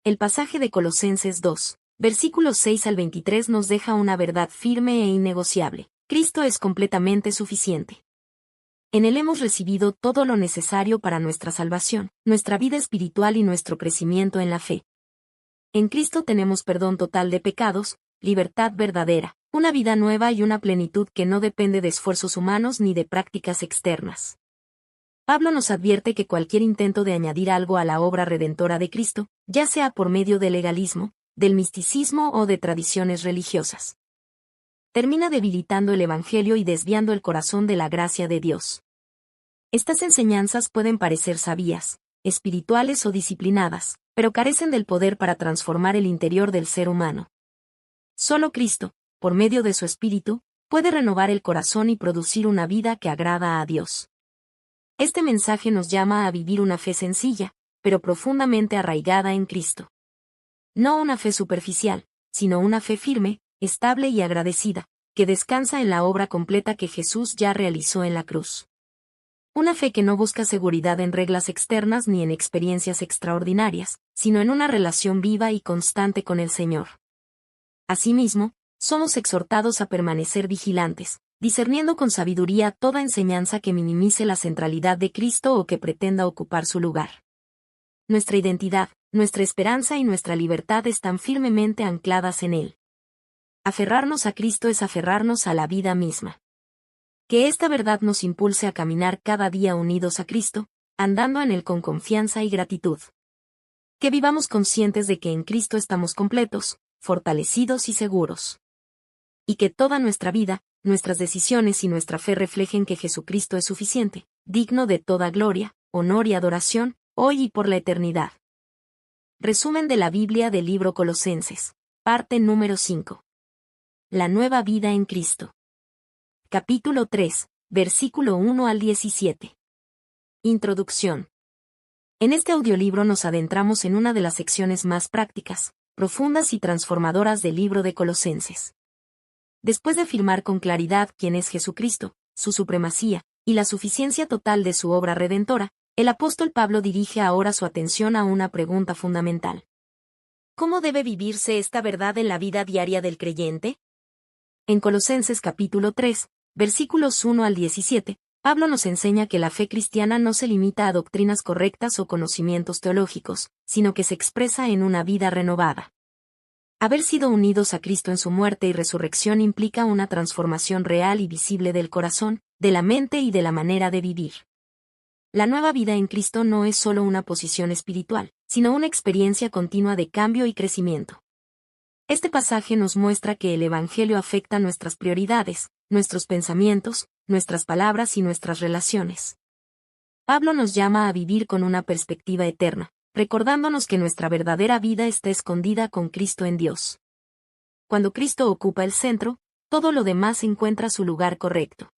El pasaje de Colosenses 2, versículos 6 al 23 nos deja una verdad firme e innegociable: Cristo es completamente suficiente. En Él hemos recibido todo lo necesario para nuestra salvación, nuestra vida espiritual y nuestro crecimiento en la fe. En Cristo tenemos perdón total de pecados, libertad verdadera, una vida nueva y una plenitud que no depende de esfuerzos humanos ni de prácticas externas. Pablo nos advierte que cualquier intento de añadir algo a la obra redentora de Cristo, ya sea por medio del legalismo, del misticismo o de tradiciones religiosas, termina debilitando el Evangelio y desviando el corazón de la gracia de Dios. Estas enseñanzas pueden parecer sabias, espirituales o disciplinadas, pero carecen del poder para transformar el interior del ser humano. Solo Cristo, por medio de su Espíritu, puede renovar el corazón y producir una vida que agrada a Dios. Este mensaje nos llama a vivir una fe sencilla, pero profundamente arraigada en Cristo. No una fe superficial, sino una fe firme, estable y agradecida, que descansa en la obra completa que Jesús ya realizó en la cruz. Una fe que no busca seguridad en reglas externas ni en experiencias extraordinarias, sino en una relación viva y constante con el Señor. Asimismo, somos exhortados a permanecer vigilantes, discerniendo con sabiduría toda enseñanza que minimice la centralidad de Cristo o que pretenda ocupar su lugar. Nuestra identidad, nuestra esperanza y nuestra libertad están firmemente ancladas en Él. Aferrarnos a Cristo es aferrarnos a la vida misma. Que esta verdad nos impulse a caminar cada día unidos a Cristo, andando en Él con confianza y gratitud. Que vivamos conscientes de que en Cristo estamos completos, fortalecidos y seguros. Y que toda nuestra vida, nuestras decisiones y nuestra fe reflejen que Jesucristo es suficiente, digno de toda gloria, honor y adoración, hoy y por la eternidad. Resumen de la Biblia del libro Colosenses. Parte número 5. La nueva vida en Cristo. Capítulo 3, versículo 1 al 17. Introducción. En este audiolibro nos adentramos en una de las secciones más prácticas, profundas y transformadoras del libro de Colosenses. Después de afirmar con claridad quién es Jesucristo, su supremacía, y la suficiencia total de su obra redentora, el apóstol Pablo dirige ahora su atención a una pregunta fundamental. ¿Cómo debe vivirse esta verdad en la vida diaria del creyente? En Colosenses capítulo 3, versículos 1 al 17, Pablo nos enseña que la fe cristiana no se limita a doctrinas correctas o conocimientos teológicos, sino que se expresa en una vida renovada. Haber sido unidos a Cristo en su muerte y resurrección implica una transformación real y visible del corazón, de la mente y de la manera de vivir. La nueva vida en Cristo no es solo una posición espiritual, sino una experiencia continua de cambio y crecimiento. Este pasaje nos muestra que el Evangelio afecta nuestras prioridades, nuestros pensamientos, nuestras palabras y nuestras relaciones. Pablo nos llama a vivir con una perspectiva eterna, recordándonos que nuestra verdadera vida está escondida con Cristo en Dios. Cuando Cristo ocupa el centro, todo lo demás encuentra su lugar correcto.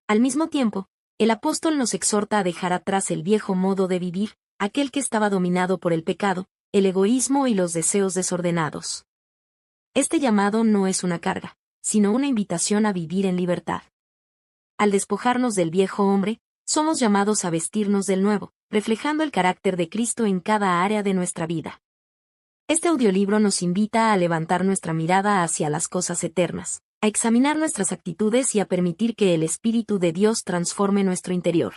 Al mismo tiempo, el apóstol nos exhorta a dejar atrás el viejo modo de vivir, aquel que estaba dominado por el pecado, el egoísmo y los deseos desordenados. Este llamado no es una carga, sino una invitación a vivir en libertad. Al despojarnos del viejo hombre, somos llamados a vestirnos del nuevo, reflejando el carácter de Cristo en cada área de nuestra vida. Este audiolibro nos invita a levantar nuestra mirada hacia las cosas eternas, a examinar nuestras actitudes y a permitir que el Espíritu de Dios transforme nuestro interior.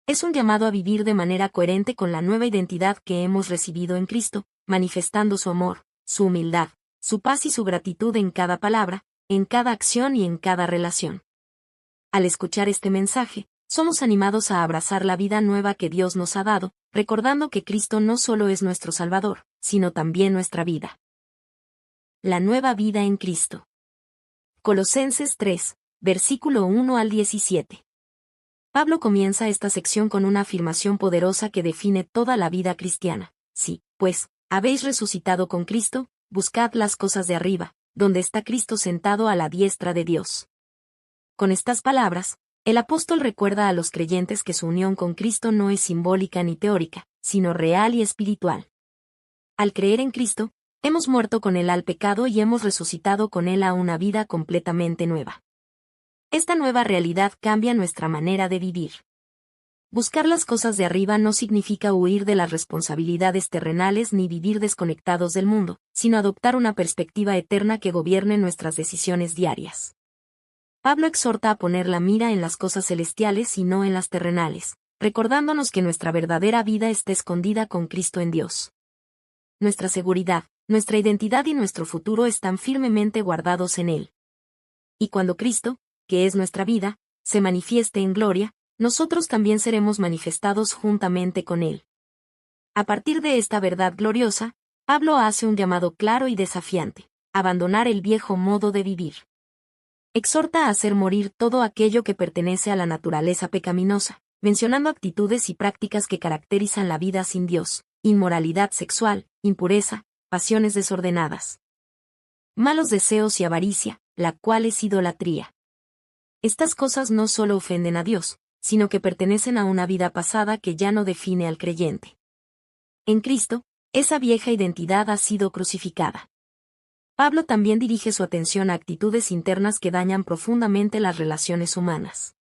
Es un llamado a vivir de manera coherente con la nueva identidad que hemos recibido en Cristo, manifestando su amor, su humildad, su paz y su gratitud en cada palabra, en cada acción y en cada relación. Al escuchar este mensaje, somos animados a abrazar la vida nueva que Dios nos ha dado, recordando que Cristo no solo es nuestro Salvador, sino también nuestra vida. La nueva vida en Cristo. Colosenses 3, versículo 1 al 17. Pablo comienza esta sección con una afirmación poderosa que define toda la vida cristiana. Sí, pues, habéis resucitado con Cristo, buscad las cosas de arriba, donde está Cristo sentado a la diestra de Dios. Con estas palabras, el apóstol recuerda a los creyentes que su unión con Cristo no es simbólica ni teórica, sino real y espiritual. Al creer en Cristo, hemos muerto con Él al pecado y hemos resucitado con Él a una vida completamente nueva. Esta nueva realidad cambia nuestra manera de vivir. Buscar las cosas de arriba no significa huir de las responsabilidades terrenales ni vivir desconectados del mundo, sino adoptar una perspectiva eterna que gobierne nuestras decisiones diarias. Pablo exhorta a poner la mira en las cosas celestiales y no en las terrenales, recordándonos que nuestra verdadera vida está escondida con Cristo en Dios. Nuestra seguridad, nuestra identidad y nuestro futuro están firmemente guardados en Él. Y cuando Cristo, que es nuestra vida, se manifieste en gloria, nosotros también seremos manifestados juntamente con Él. A partir de esta verdad gloriosa, Pablo hace un llamado claro y desafiante: abandonar el viejo modo de vivir. Exhorta a hacer morir todo aquello que pertenece a la naturaleza pecaminosa, mencionando actitudes y prácticas que caracterizan la vida sin Dios: inmoralidad sexual, impureza, pasiones desordenadas, malos deseos y avaricia, la cual es idolatría. Estas cosas no solo ofenden a Dios, sino que pertenecen a una vida pasada que ya no define al creyente. En Cristo, esa vieja identidad ha sido crucificada. Pablo también dirige su atención a actitudes internas que dañan profundamente las relaciones humanas.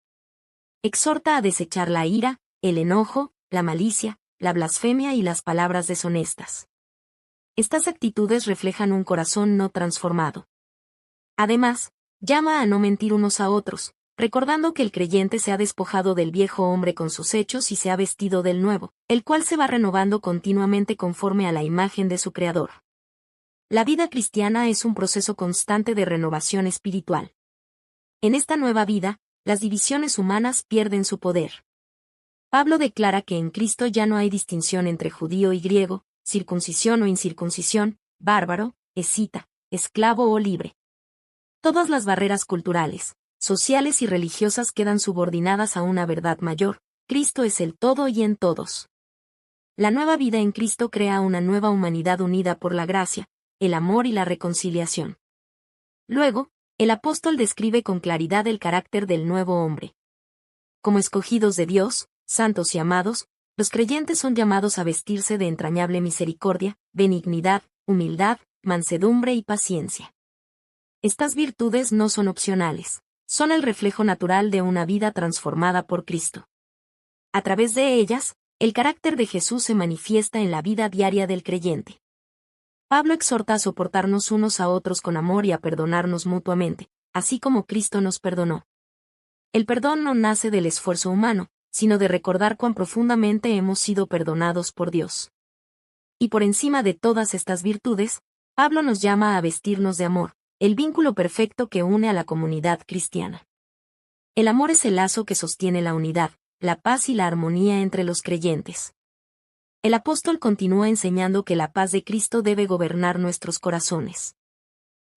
Exhorta a desechar la ira, el enojo, la malicia, la blasfemia y las palabras deshonestas. Estas actitudes reflejan un corazón no transformado. Además, llama a no mentir unos a otros, recordando que el creyente se ha despojado del viejo hombre con sus hechos y se ha vestido del nuevo, el cual se va renovando continuamente conforme a la imagen de su Creador. La vida cristiana es un proceso constante de renovación espiritual. En esta nueva vida, las divisiones humanas pierden su poder. Pablo declara que en Cristo ya no hay distinción entre judío y griego, circuncisión o incircuncisión, bárbaro, escita, esclavo o libre. Todas las barreras culturales, sociales y religiosas quedan subordinadas a una verdad mayor: Cristo es el todo y en todos. La nueva vida en Cristo crea una nueva humanidad unida por la gracia, el amor y la reconciliación. Luego, el apóstol describe con claridad el carácter del nuevo hombre. Como escogidos de Dios, santos y amados, los creyentes son llamados a vestirse de entrañable misericordia, benignidad, humildad, mansedumbre y paciencia. Estas virtudes no son opcionales, son el reflejo natural de una vida transformada por Cristo. A través de ellas, el carácter de Jesús se manifiesta en la vida diaria del creyente. Pablo exhorta a soportarnos unos a otros con amor y a perdonarnos mutuamente, así como Cristo nos perdonó. El perdón no nace del esfuerzo humano, sino de recordar cuán profundamente hemos sido perdonados por Dios. Y por encima de todas estas virtudes, Pablo nos llama a vestirnos de amor, el vínculo perfecto que une a la comunidad cristiana. El amor es el lazo que sostiene la unidad, la paz y la armonía entre los creyentes. El apóstol continúa enseñando que la paz de Cristo debe gobernar nuestros corazones.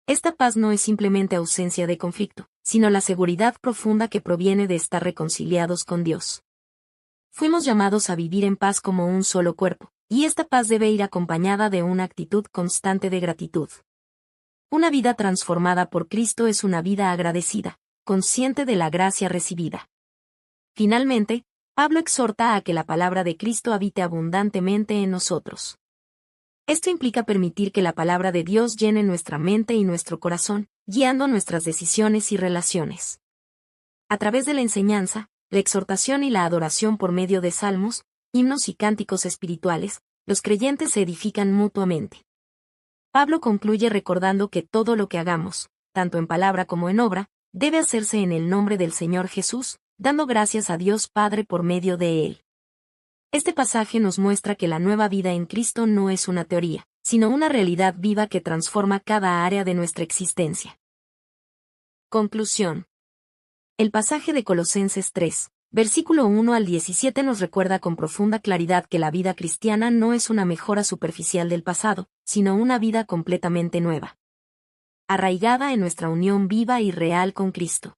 Esta paz no es simplemente ausencia de conflicto, sino la seguridad profunda que proviene de estar reconciliados con Dios. Fuimos llamados a vivir en paz como un solo cuerpo, y esta paz debe ir acompañada de una actitud constante de gratitud. Una vida transformada por Cristo es una vida agradecida, consciente de la gracia recibida. Finalmente, Pablo exhorta a que la palabra de Cristo habite abundantemente en nosotros. Esto implica permitir que la palabra de Dios llene nuestra mente y nuestro corazón, guiando nuestras decisiones y relaciones. A través de la enseñanza, la exhortación y la adoración por medio de salmos, himnos y cánticos espirituales, los creyentes se edifican mutuamente. Pablo concluye recordando que todo lo que hagamos, tanto en palabra como en obra, debe hacerse en el nombre del Señor Jesús, dando gracias a Dios Padre por medio de Él. Este pasaje nos muestra que la nueva vida en Cristo no es una teoría, sino una realidad viva que transforma cada área de nuestra existencia. Conclusión. El pasaje de Colosenses 3, versículo 1 al 17 nos recuerda con profunda claridad que la vida cristiana no es una mejora superficial del pasado, sino una vida completamente nueva, arraigada en nuestra unión viva y real con Cristo.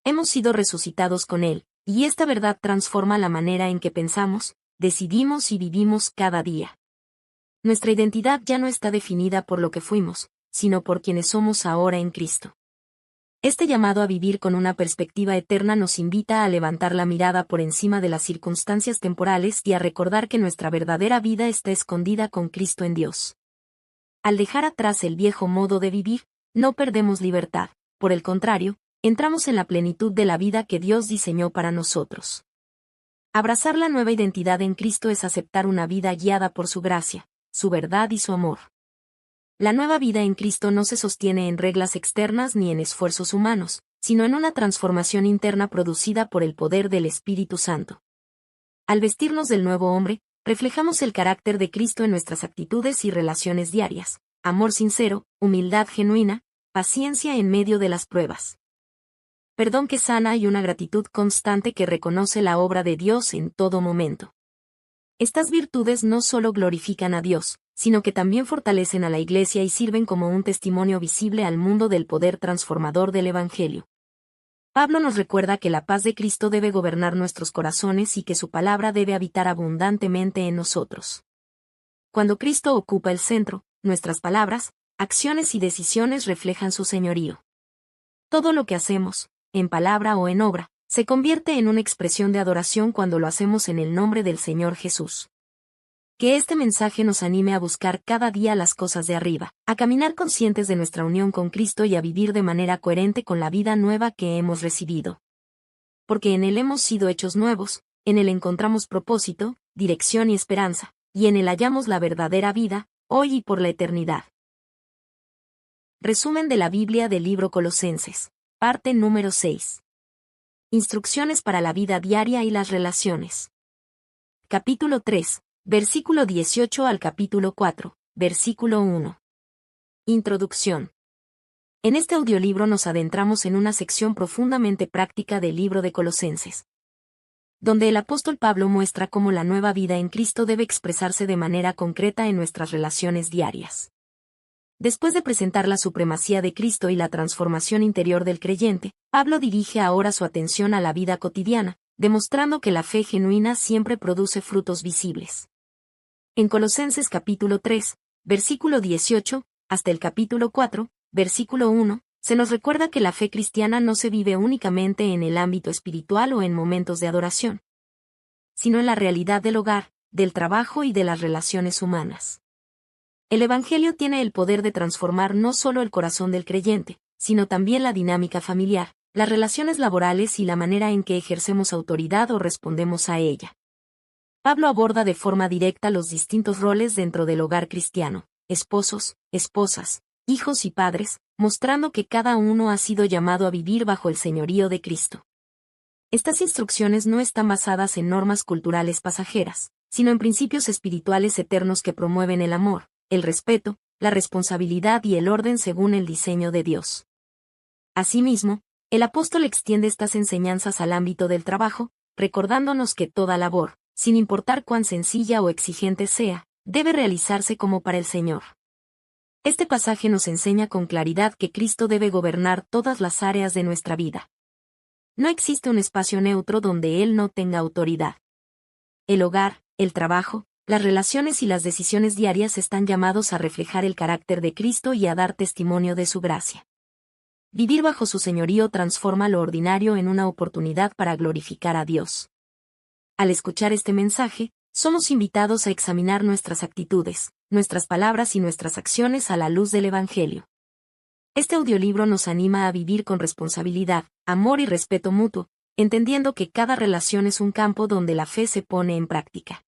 Hemos sido resucitados con Él, y esta verdad transforma la manera en que pensamos, decidimos y vivimos cada día. Nuestra identidad ya no está definida por lo que fuimos, sino por quienes somos ahora en Cristo. Este llamado a vivir con una perspectiva eterna nos invita a levantar la mirada por encima de las circunstancias temporales y a recordar que nuestra verdadera vida está escondida con Cristo en Dios. Al dejar atrás el viejo modo de vivir, no perdemos libertad, por el contrario, entramos en la plenitud de la vida que Dios diseñó para nosotros. Abrazar la nueva identidad en Cristo es aceptar una vida guiada por su gracia, su verdad y su amor. La nueva vida en Cristo no se sostiene en reglas externas ni en esfuerzos humanos, sino en una transformación interna producida por el poder del Espíritu Santo. Al vestirnos del nuevo hombre, reflejamos el carácter de Cristo en nuestras actitudes y relaciones diarias, amor sincero, humildad genuina, paciencia en medio de las pruebas, perdón que sana y una gratitud constante que reconoce la obra de Dios en todo momento. Estas virtudes no solo glorifican a Dios, sino que también fortalecen a la Iglesia y sirven como un testimonio visible al mundo del poder transformador del Evangelio. Pablo nos recuerda que la paz de Cristo debe gobernar nuestros corazones y que su palabra debe habitar abundantemente en nosotros. Cuando Cristo ocupa el centro, nuestras palabras, acciones y decisiones reflejan su señorío. Todo lo que hacemos, en palabra o en obra, se convierte en una expresión de adoración cuando lo hacemos en el nombre del Señor Jesús. Que este mensaje nos anime a buscar cada día las cosas de arriba, a caminar conscientes de nuestra unión con Cristo y a vivir de manera coherente con la vida nueva que hemos recibido. Porque en Él hemos sido hechos nuevos, en Él encontramos propósito, dirección y esperanza, y en Él hallamos la verdadera vida, hoy y por la eternidad. Resumen de la Biblia del libro Colosenses. Parte número 6. Instrucciones para la vida diaria y las relaciones. Capítulo 3, versículo 18 al capítulo 4, versículo 1. Introducción. En este audiolibro nos adentramos en una sección profundamente práctica del libro de Colosenses, donde el apóstol Pablo muestra cómo la nueva vida en Cristo debe expresarse de manera concreta en nuestras relaciones diarias. Después de presentar la supremacía de Cristo y la transformación interior del creyente, Pablo dirige ahora su atención a la vida cotidiana, demostrando que la fe genuina siempre produce frutos visibles. En Colosenses capítulo 3, versículo 18, hasta el capítulo 4, versículo 1, se nos recuerda que la fe cristiana no se vive únicamente en el ámbito espiritual o en momentos de adoración, sino en la realidad del hogar, del trabajo y de las relaciones humanas. El Evangelio tiene el poder de transformar no solo el corazón del creyente, sino también la dinámica familiar, las relaciones laborales y la manera en que ejercemos autoridad o respondemos a ella. Pablo aborda de forma directa los distintos roles dentro del hogar cristiano, esposos, esposas, hijos y padres, mostrando que cada uno ha sido llamado a vivir bajo el señorío de Cristo. Estas instrucciones no están basadas en normas culturales pasajeras, sino en principios espirituales eternos que promueven el amor, el respeto, la responsabilidad y el orden según el diseño de Dios. Asimismo, el apóstol extiende estas enseñanzas al ámbito del trabajo, recordándonos que toda labor, sin importar cuán sencilla o exigente sea, debe realizarse como para el Señor. Este pasaje nos enseña con claridad que Cristo debe gobernar todas las áreas de nuestra vida. No existe un espacio neutro donde Él no tenga autoridad. El hogar, el trabajo, las relaciones y las decisiones diarias están llamados a reflejar el carácter de Cristo y a dar testimonio de su gracia. Vivir bajo su señorío transforma lo ordinario en una oportunidad para glorificar a Dios. Al escuchar este mensaje, somos invitados a examinar nuestras actitudes, nuestras palabras y nuestras acciones a la luz del Evangelio. Este audiolibro nos anima a vivir con responsabilidad, amor y respeto mutuo, entendiendo que cada relación es un campo donde la fe se pone en práctica.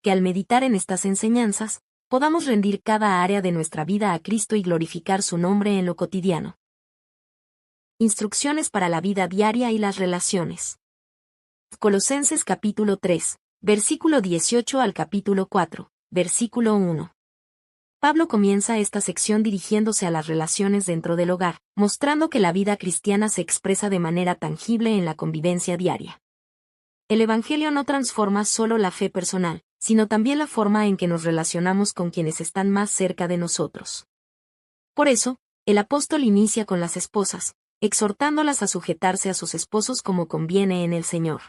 Que al meditar en estas enseñanzas, podamos rendir cada área de nuestra vida a Cristo y glorificar su nombre en lo cotidiano. Instrucciones para la vida diaria y las relaciones. Colosenses capítulo 3, versículo 18 al capítulo 4, versículo 1. Pablo comienza esta sección dirigiéndose a las relaciones dentro del hogar, mostrando que la vida cristiana se expresa de manera tangible en la convivencia diaria. El Evangelio no transforma solo la fe personal, sino también la forma en que nos relacionamos con quienes están más cerca de nosotros. Por eso, el apóstol inicia con las esposas, exhortándolas a sujetarse a sus esposos como conviene en el Señor.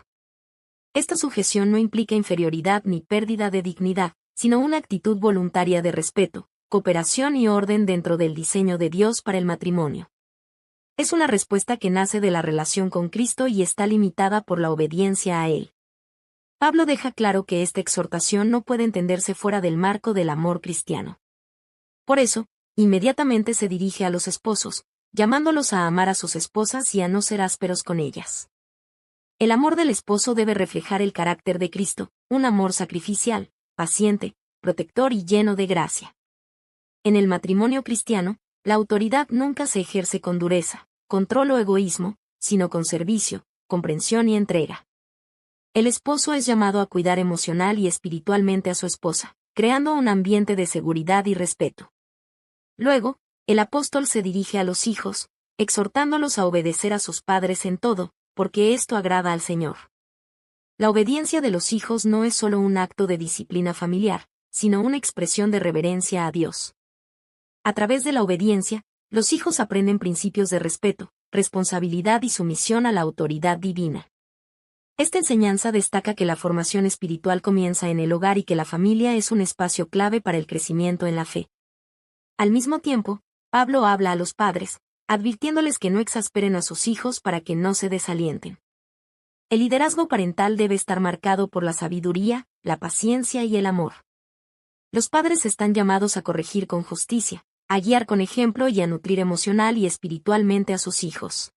Esta sujeción no implica inferioridad ni pérdida de dignidad, sino una actitud voluntaria de respeto, cooperación y orden dentro del diseño de Dios para el matrimonio. Es una respuesta que nace de la relación con Cristo y está limitada por la obediencia a Él. Pablo deja claro que esta exhortación no puede entenderse fuera del marco del amor cristiano. Por eso, inmediatamente se dirige a los esposos, llamándolos a amar a sus esposas y a no ser ásperos con ellas. El amor del esposo debe reflejar el carácter de Cristo, un amor sacrificial, paciente, protector y lleno de gracia. En el matrimonio cristiano, la autoridad nunca se ejerce con dureza, control o egoísmo, sino con servicio, comprensión y entrega. El esposo es llamado a cuidar emocional y espiritualmente a su esposa, creando un ambiente de seguridad y respeto. Luego, el apóstol se dirige a los hijos, exhortándolos a obedecer a sus padres en todo, porque esto agrada al Señor. La obediencia de los hijos no es solo un acto de disciplina familiar, sino una expresión de reverencia a Dios. A través de la obediencia, los hijos aprenden principios de respeto, responsabilidad y sumisión a la autoridad divina. Esta enseñanza destaca que la formación espiritual comienza en el hogar y que la familia es un espacio clave para el crecimiento en la fe. Al mismo tiempo, Pablo habla a los padres, advirtiéndoles que no exasperen a sus hijos para que no se desalienten. El liderazgo parental debe estar marcado por la sabiduría, la paciencia y el amor. Los padres están llamados a corregir con justicia, a guiar con ejemplo y a nutrir emocional y espiritualmente a sus hijos.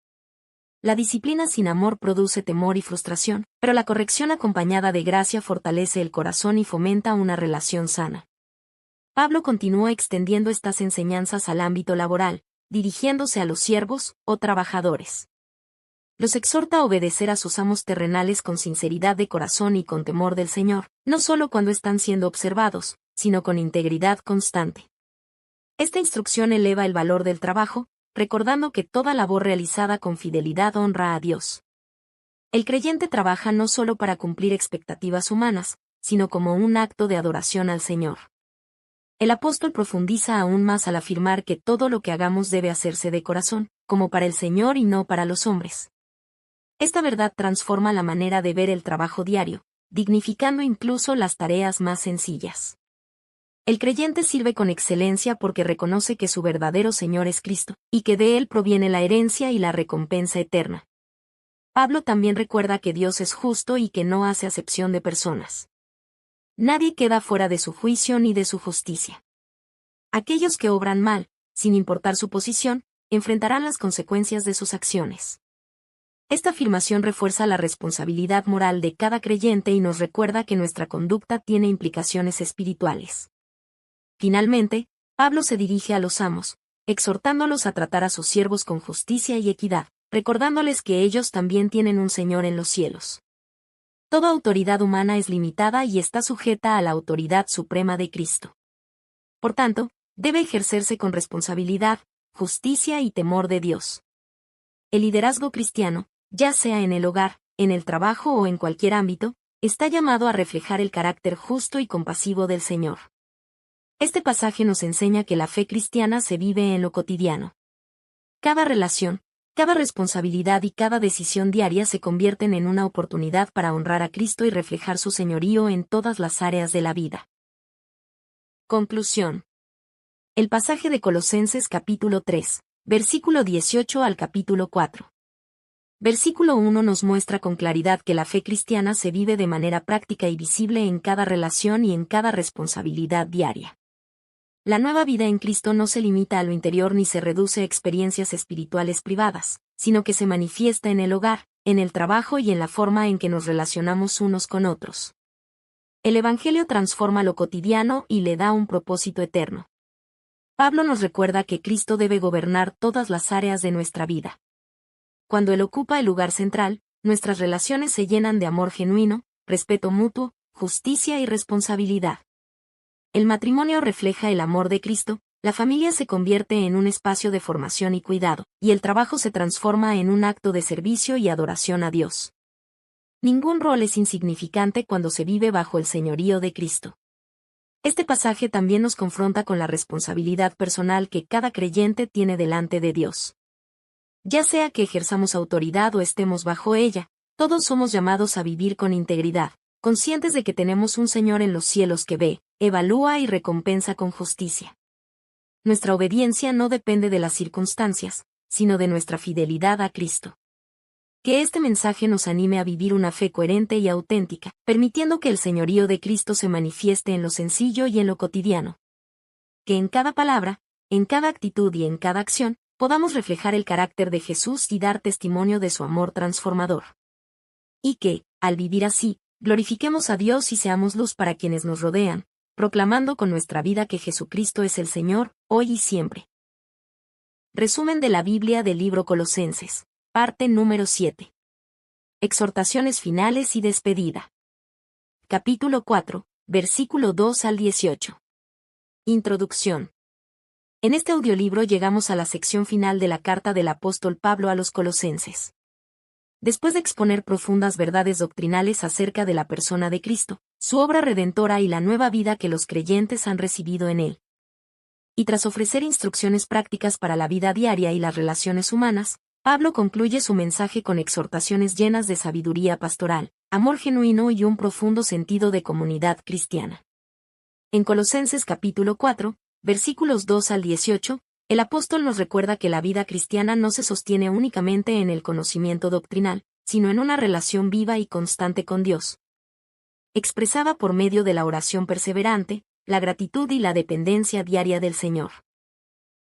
La disciplina sin amor produce temor y frustración, pero la corrección acompañada de gracia fortalece el corazón y fomenta una relación sana. Pablo continúa extendiendo estas enseñanzas al ámbito laboral, dirigiéndose a los siervos o trabajadores. Los exhorta a obedecer a sus amos terrenales con sinceridad de corazón y con temor del Señor, no solo cuando están siendo observados, sino con integridad constante. Esta instrucción eleva el valor del trabajo, recordando que toda labor realizada con fidelidad honra a Dios. El creyente trabaja no solo para cumplir expectativas humanas, sino como un acto de adoración al Señor. El apóstol profundiza aún más al afirmar que todo lo que hagamos debe hacerse de corazón, como para el Señor y no para los hombres. Esta verdad transforma la manera de ver el trabajo diario, dignificando incluso las tareas más sencillas. El creyente sirve con excelencia porque reconoce que su verdadero Señor es Cristo, y que de Él proviene la herencia y la recompensa eterna. Pablo también recuerda que Dios es justo y que no hace acepción de personas. Nadie queda fuera de su juicio ni de su justicia. Aquellos que obran mal, sin importar su posición, enfrentarán las consecuencias de sus acciones. Esta afirmación refuerza la responsabilidad moral de cada creyente y nos recuerda que nuestra conducta tiene implicaciones espirituales. Finalmente, Pablo se dirige a los amos, exhortándolos a tratar a sus siervos con justicia y equidad, recordándoles que ellos también tienen un Señor en los cielos. Toda autoridad humana es limitada y está sujeta a la autoridad suprema de Cristo. Por tanto, debe ejercerse con responsabilidad, justicia y temor de Dios. El liderazgo cristiano, ya sea en el hogar, en el trabajo o en cualquier ámbito, está llamado a reflejar el carácter justo y compasivo del Señor. Este pasaje nos enseña que la fe cristiana se vive en lo cotidiano. Cada relación, cada responsabilidad y cada decisión diaria se convierten en una oportunidad para honrar a Cristo y reflejar su señorío en todas las áreas de la vida. Conclusión. El pasaje de Colosenses capítulo 3, versículo 18 al capítulo 4. Versículo 1 nos muestra con claridad que la fe cristiana se vive de manera práctica y visible en cada relación y en cada responsabilidad diaria. La nueva vida en Cristo no se limita a lo interior ni se reduce a experiencias espirituales privadas, sino que se manifiesta en el hogar, en el trabajo y en la forma en que nos relacionamos unos con otros. El Evangelio transforma lo cotidiano y le da un propósito eterno. Pablo nos recuerda que Cristo debe gobernar todas las áreas de nuestra vida. Cuando Él ocupa el lugar central, nuestras relaciones se llenan de amor genuino, respeto mutuo, justicia y responsabilidad. El matrimonio refleja el amor de Cristo, la familia se convierte en un espacio de formación y cuidado, y el trabajo se transforma en un acto de servicio y adoración a Dios. Ningún rol es insignificante cuando se vive bajo el señorío de Cristo. Este pasaje también nos confronta con la responsabilidad personal que cada creyente tiene delante de Dios. Ya sea que ejerzamos autoridad o estemos bajo ella, todos somos llamados a vivir con integridad, conscientes de que tenemos un Señor en los cielos que ve, evalúa y recompensa con justicia. Nuestra obediencia no depende de las circunstancias, sino de nuestra fidelidad a Cristo. Que este mensaje nos anime a vivir una fe coherente y auténtica, permitiendo que el señorío de Cristo se manifieste en lo sencillo y en lo cotidiano. Que en cada palabra, en cada actitud y en cada acción, podamos reflejar el carácter de Jesús y dar testimonio de su amor transformador. Y que, al vivir así, glorifiquemos a Dios y seamos luz para quienes nos rodean, proclamando con nuestra vida que Jesucristo es el Señor, hoy y siempre. Resumen de la Biblia del libro Colosenses. Parte número 7. Exhortaciones finales y despedida. Capítulo 4, versículo 2 al 18. Introducción. En este audiolibro llegamos a la sección final de la carta del apóstol Pablo a los Colosenses. Después de exponer profundas verdades doctrinales acerca de la persona de Cristo, su obra redentora y la nueva vida que los creyentes han recibido en él, y tras ofrecer instrucciones prácticas para la vida diaria y las relaciones humanas, Pablo concluye su mensaje con exhortaciones llenas de sabiduría pastoral, amor genuino y un profundo sentido de comunidad cristiana. En Colosenses capítulo 4, versículos 2 al 18, el apóstol nos recuerda que la vida cristiana no se sostiene únicamente en el conocimiento doctrinal, sino en una relación viva y constante con Dios, expresada por medio de la oración perseverante, la gratitud y la dependencia diaria del Señor.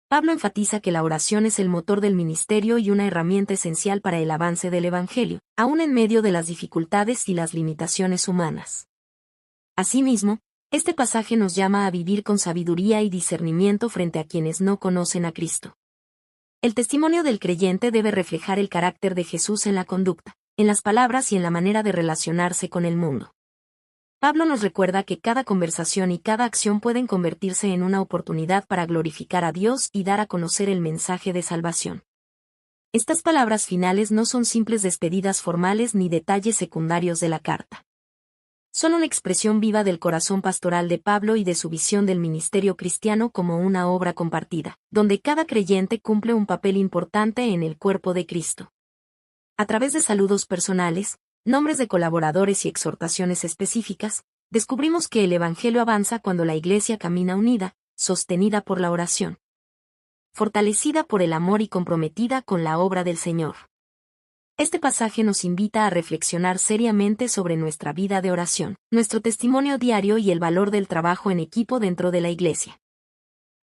Pablo enfatiza que la oración es el motor del ministerio y una herramienta esencial para el avance del Evangelio, aun en medio de las dificultades y las limitaciones humanas. Asimismo, este pasaje nos llama a vivir con sabiduría y discernimiento frente a quienes no conocen a Cristo. El testimonio del creyente debe reflejar el carácter de Jesús en la conducta, en las palabras y en la manera de relacionarse con el mundo. Pablo nos recuerda que cada conversación y cada acción pueden convertirse en una oportunidad para glorificar a Dios y dar a conocer el mensaje de salvación. Estas palabras finales no son simples despedidas formales ni detalles secundarios de la carta. Son una expresión viva del corazón pastoral de Pablo y de su visión del ministerio cristiano como una obra compartida, donde cada creyente cumple un papel importante en el cuerpo de Cristo. A través de saludos personales, nombres de colaboradores y exhortaciones específicas, descubrimos que el Evangelio avanza cuando la Iglesia camina unida, sostenida por la oración, fortalecida por el amor y comprometida con la obra del Señor. Este pasaje nos invita a reflexionar seriamente sobre nuestra vida de oración, nuestro testimonio diario y el valor del trabajo en equipo dentro de la Iglesia.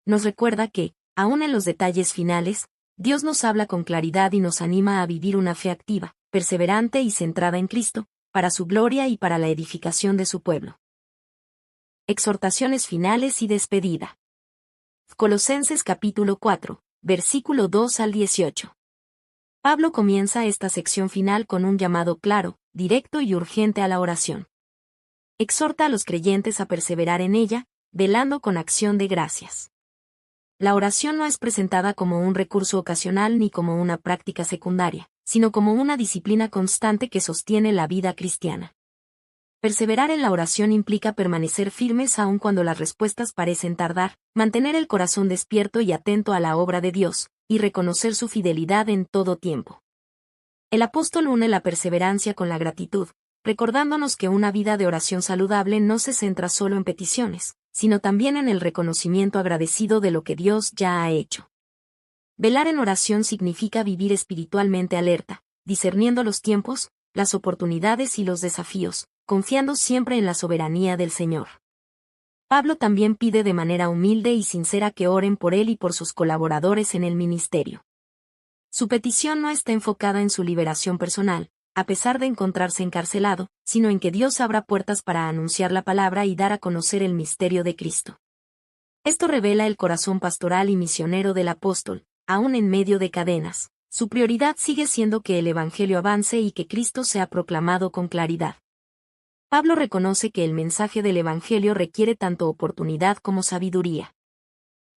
Nos recuerda que, aun en los detalles finales, Dios nos habla con claridad y nos anima a vivir una fe activa, perseverante y centrada en Cristo, para su gloria y para la edificación de su pueblo. Exhortaciones finales y despedida. Colosenses capítulo 4, versículo 2 al 18. Pablo comienza esta sección final con un llamado claro, directo y urgente a la oración. Exhorta a los creyentes a perseverar en ella, velando con acción de gracias. La oración no es presentada como un recurso ocasional ni como una práctica secundaria, sino como una disciplina constante que sostiene la vida cristiana. Perseverar en la oración implica permanecer firmes aun cuando las respuestas parecen tardar, mantener el corazón despierto y atento a la obra de Dios, y reconocer su fidelidad en todo tiempo. El apóstol une la perseverancia con la gratitud, recordándonos que una vida de oración saludable no se centra solo en peticiones, sino también en el reconocimiento agradecido de lo que Dios ya ha hecho. Velar en oración significa vivir espiritualmente alerta, discerniendo los tiempos, las oportunidades y los desafíos, confiando siempre en la soberanía del Señor. Pablo también pide de manera humilde y sincera que oren por él y por sus colaboradores en el ministerio. Su petición no está enfocada en su liberación personal, a pesar de encontrarse encarcelado, sino en que Dios abra puertas para anunciar la palabra y dar a conocer el misterio de Cristo. Esto revela el corazón pastoral y misionero del apóstol, aún en medio de cadenas. Su prioridad sigue siendo que el Evangelio avance y que Cristo sea proclamado con claridad. Pablo reconoce que el mensaje del Evangelio requiere tanto oportunidad como sabiduría.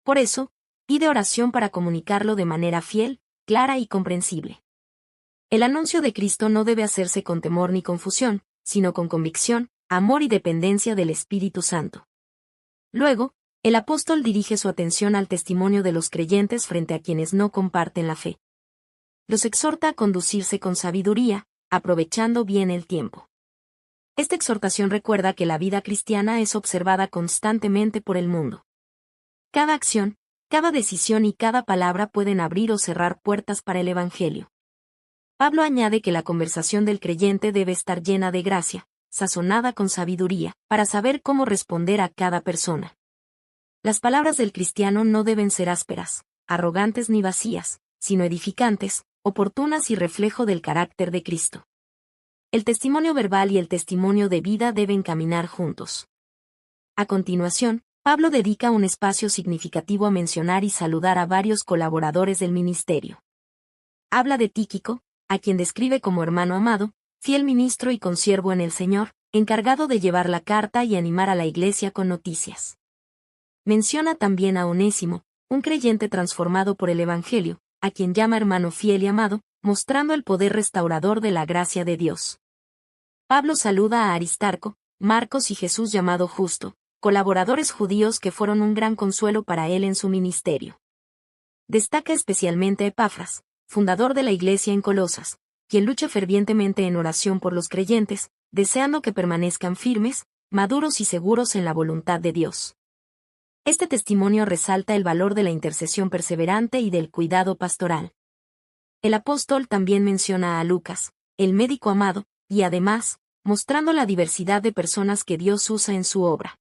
Por eso, pide oración para comunicarlo de manera fiel, clara y comprensible. El anuncio de Cristo no debe hacerse con temor ni confusión, sino con convicción, amor y dependencia del Espíritu Santo. Luego, el apóstol dirige su atención al testimonio de los creyentes frente a quienes no comparten la fe. Los exhorta a conducirse con sabiduría, aprovechando bien el tiempo. Esta exhortación recuerda que la vida cristiana es observada constantemente por el mundo. Cada acción, cada decisión y cada palabra pueden abrir o cerrar puertas para el Evangelio. Pablo añade que la conversación del creyente debe estar llena de gracia, sazonada con sabiduría, para saber cómo responder a cada persona. Las palabras del cristiano no deben ser ásperas, arrogantes ni vacías, sino edificantes, oportunas y reflejo del carácter de Cristo. El testimonio verbal y el testimonio de vida deben caminar juntos. A continuación, Pablo dedica un espacio significativo a mencionar y saludar a varios colaboradores del ministerio. Habla de Tíquico, a quien describe como hermano amado, fiel ministro y consiervo en el Señor, encargado de llevar la carta y animar a la iglesia con noticias. Menciona también a Onésimo, un creyente transformado por el Evangelio, a quien llama hermano fiel y amado, mostrando el poder restaurador de la gracia de Dios. Pablo saluda a Aristarco, Marcos y Jesús llamado Justo, colaboradores judíos que fueron un gran consuelo para él en su ministerio. Destaca especialmente a Epafras, fundador de la iglesia en Colosas, quien lucha fervientemente en oración por los creyentes, deseando que permanezcan firmes, maduros y seguros en la voluntad de Dios. Este testimonio resalta el valor de la intercesión perseverante y del cuidado pastoral. El apóstol también menciona a Lucas, el médico amado, y además, mostrando la diversidad de personas que Dios usa en su obra.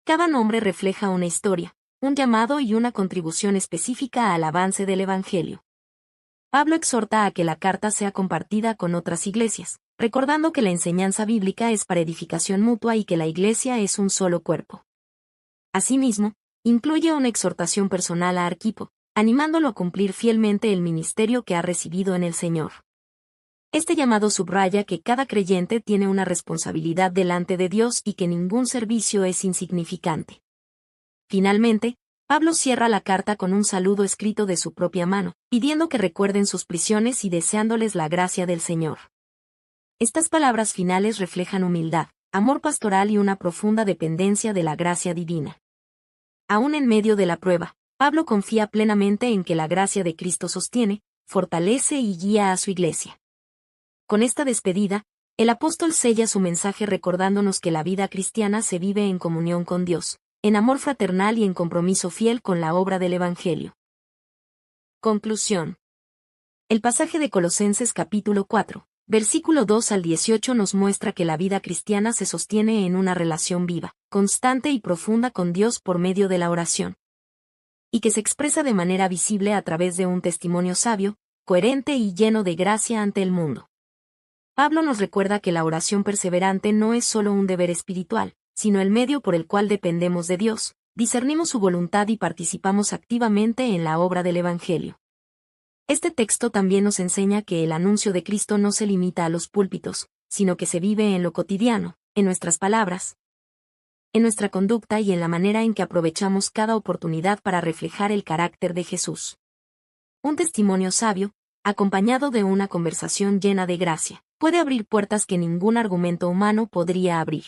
Cada nombre refleja una historia, un llamado y una contribución específica al avance del Evangelio. Pablo exhorta a que la carta sea compartida con otras iglesias, recordando que la enseñanza bíblica es para edificación mutua y que la iglesia es un solo cuerpo. Asimismo, incluye una exhortación personal a Arquipo, animándolo a cumplir fielmente el ministerio que ha recibido en el Señor. Este llamado subraya que cada creyente tiene una responsabilidad delante de Dios y que ningún servicio es insignificante. Finalmente, Pablo cierra la carta con un saludo escrito de su propia mano, pidiendo que recuerden sus prisiones y deseándoles la gracia del Señor. Estas palabras finales reflejan humildad, amor pastoral y una profunda dependencia de la gracia divina. Aún en medio de la prueba, Pablo confía plenamente en que la gracia de Cristo sostiene, fortalece y guía a su iglesia. Con esta despedida, el apóstol sella su mensaje recordándonos que la vida cristiana se vive en comunión con Dios, en amor fraternal y en compromiso fiel con la obra del Evangelio. Conclusión. El pasaje de Colosenses capítulo 4, versículo 2 al 18 nos muestra que la vida cristiana se sostiene en una relación viva, constante y profunda con Dios por medio de la oración, y que se expresa de manera visible a través de un testimonio sabio, coherente y lleno de gracia ante el mundo. Pablo nos recuerda que la oración perseverante no es solo un deber espiritual, sino el medio por el cual dependemos de Dios, discernimos su voluntad y participamos activamente en la obra del Evangelio. Este texto también nos enseña que el anuncio de Cristo no se limita a los púlpitos, sino que se vive en lo cotidiano, en nuestras palabras, en nuestra conducta y en la manera en que aprovechamos cada oportunidad para reflejar el carácter de Jesús. Un testimonio sabio, acompañado de una conversación llena de gracia, puede abrir puertas que ningún argumento humano podría abrir.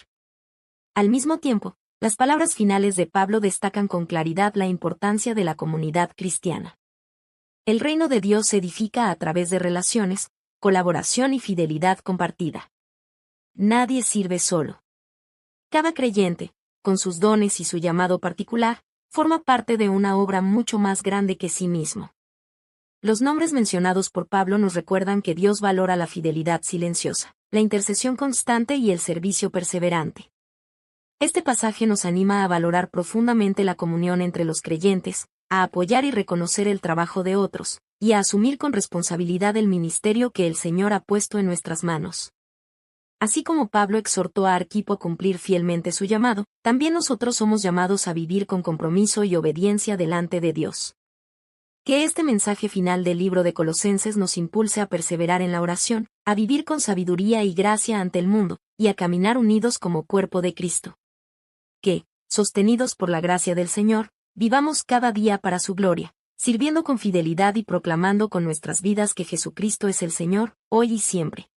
Al mismo tiempo, las palabras finales de Pablo destacan con claridad la importancia de la comunidad cristiana. El reino de Dios se edifica a través de relaciones, colaboración y fidelidad compartida. Nadie sirve solo. Cada creyente, con sus dones y su llamado particular, forma parte de una obra mucho más grande que sí mismo. Los nombres mencionados por Pablo nos recuerdan que Dios valora la fidelidad silenciosa, la intercesión constante y el servicio perseverante. Este pasaje nos anima a valorar profundamente la comunión entre los creyentes, a apoyar y reconocer el trabajo de otros, y a asumir con responsabilidad el ministerio que el Señor ha puesto en nuestras manos. Así como Pablo exhortó a Arquipo a cumplir fielmente su llamado, también nosotros somos llamados a vivir con compromiso y obediencia delante de Dios. Que este mensaje final del libro de Colosenses nos impulse a perseverar en la oración, a vivir con sabiduría y gracia ante el mundo, y a caminar unidos como cuerpo de Cristo. Que, sostenidos por la gracia del Señor, vivamos cada día para su gloria, sirviendo con fidelidad y proclamando con nuestras vidas que Jesucristo es el Señor, hoy y siempre.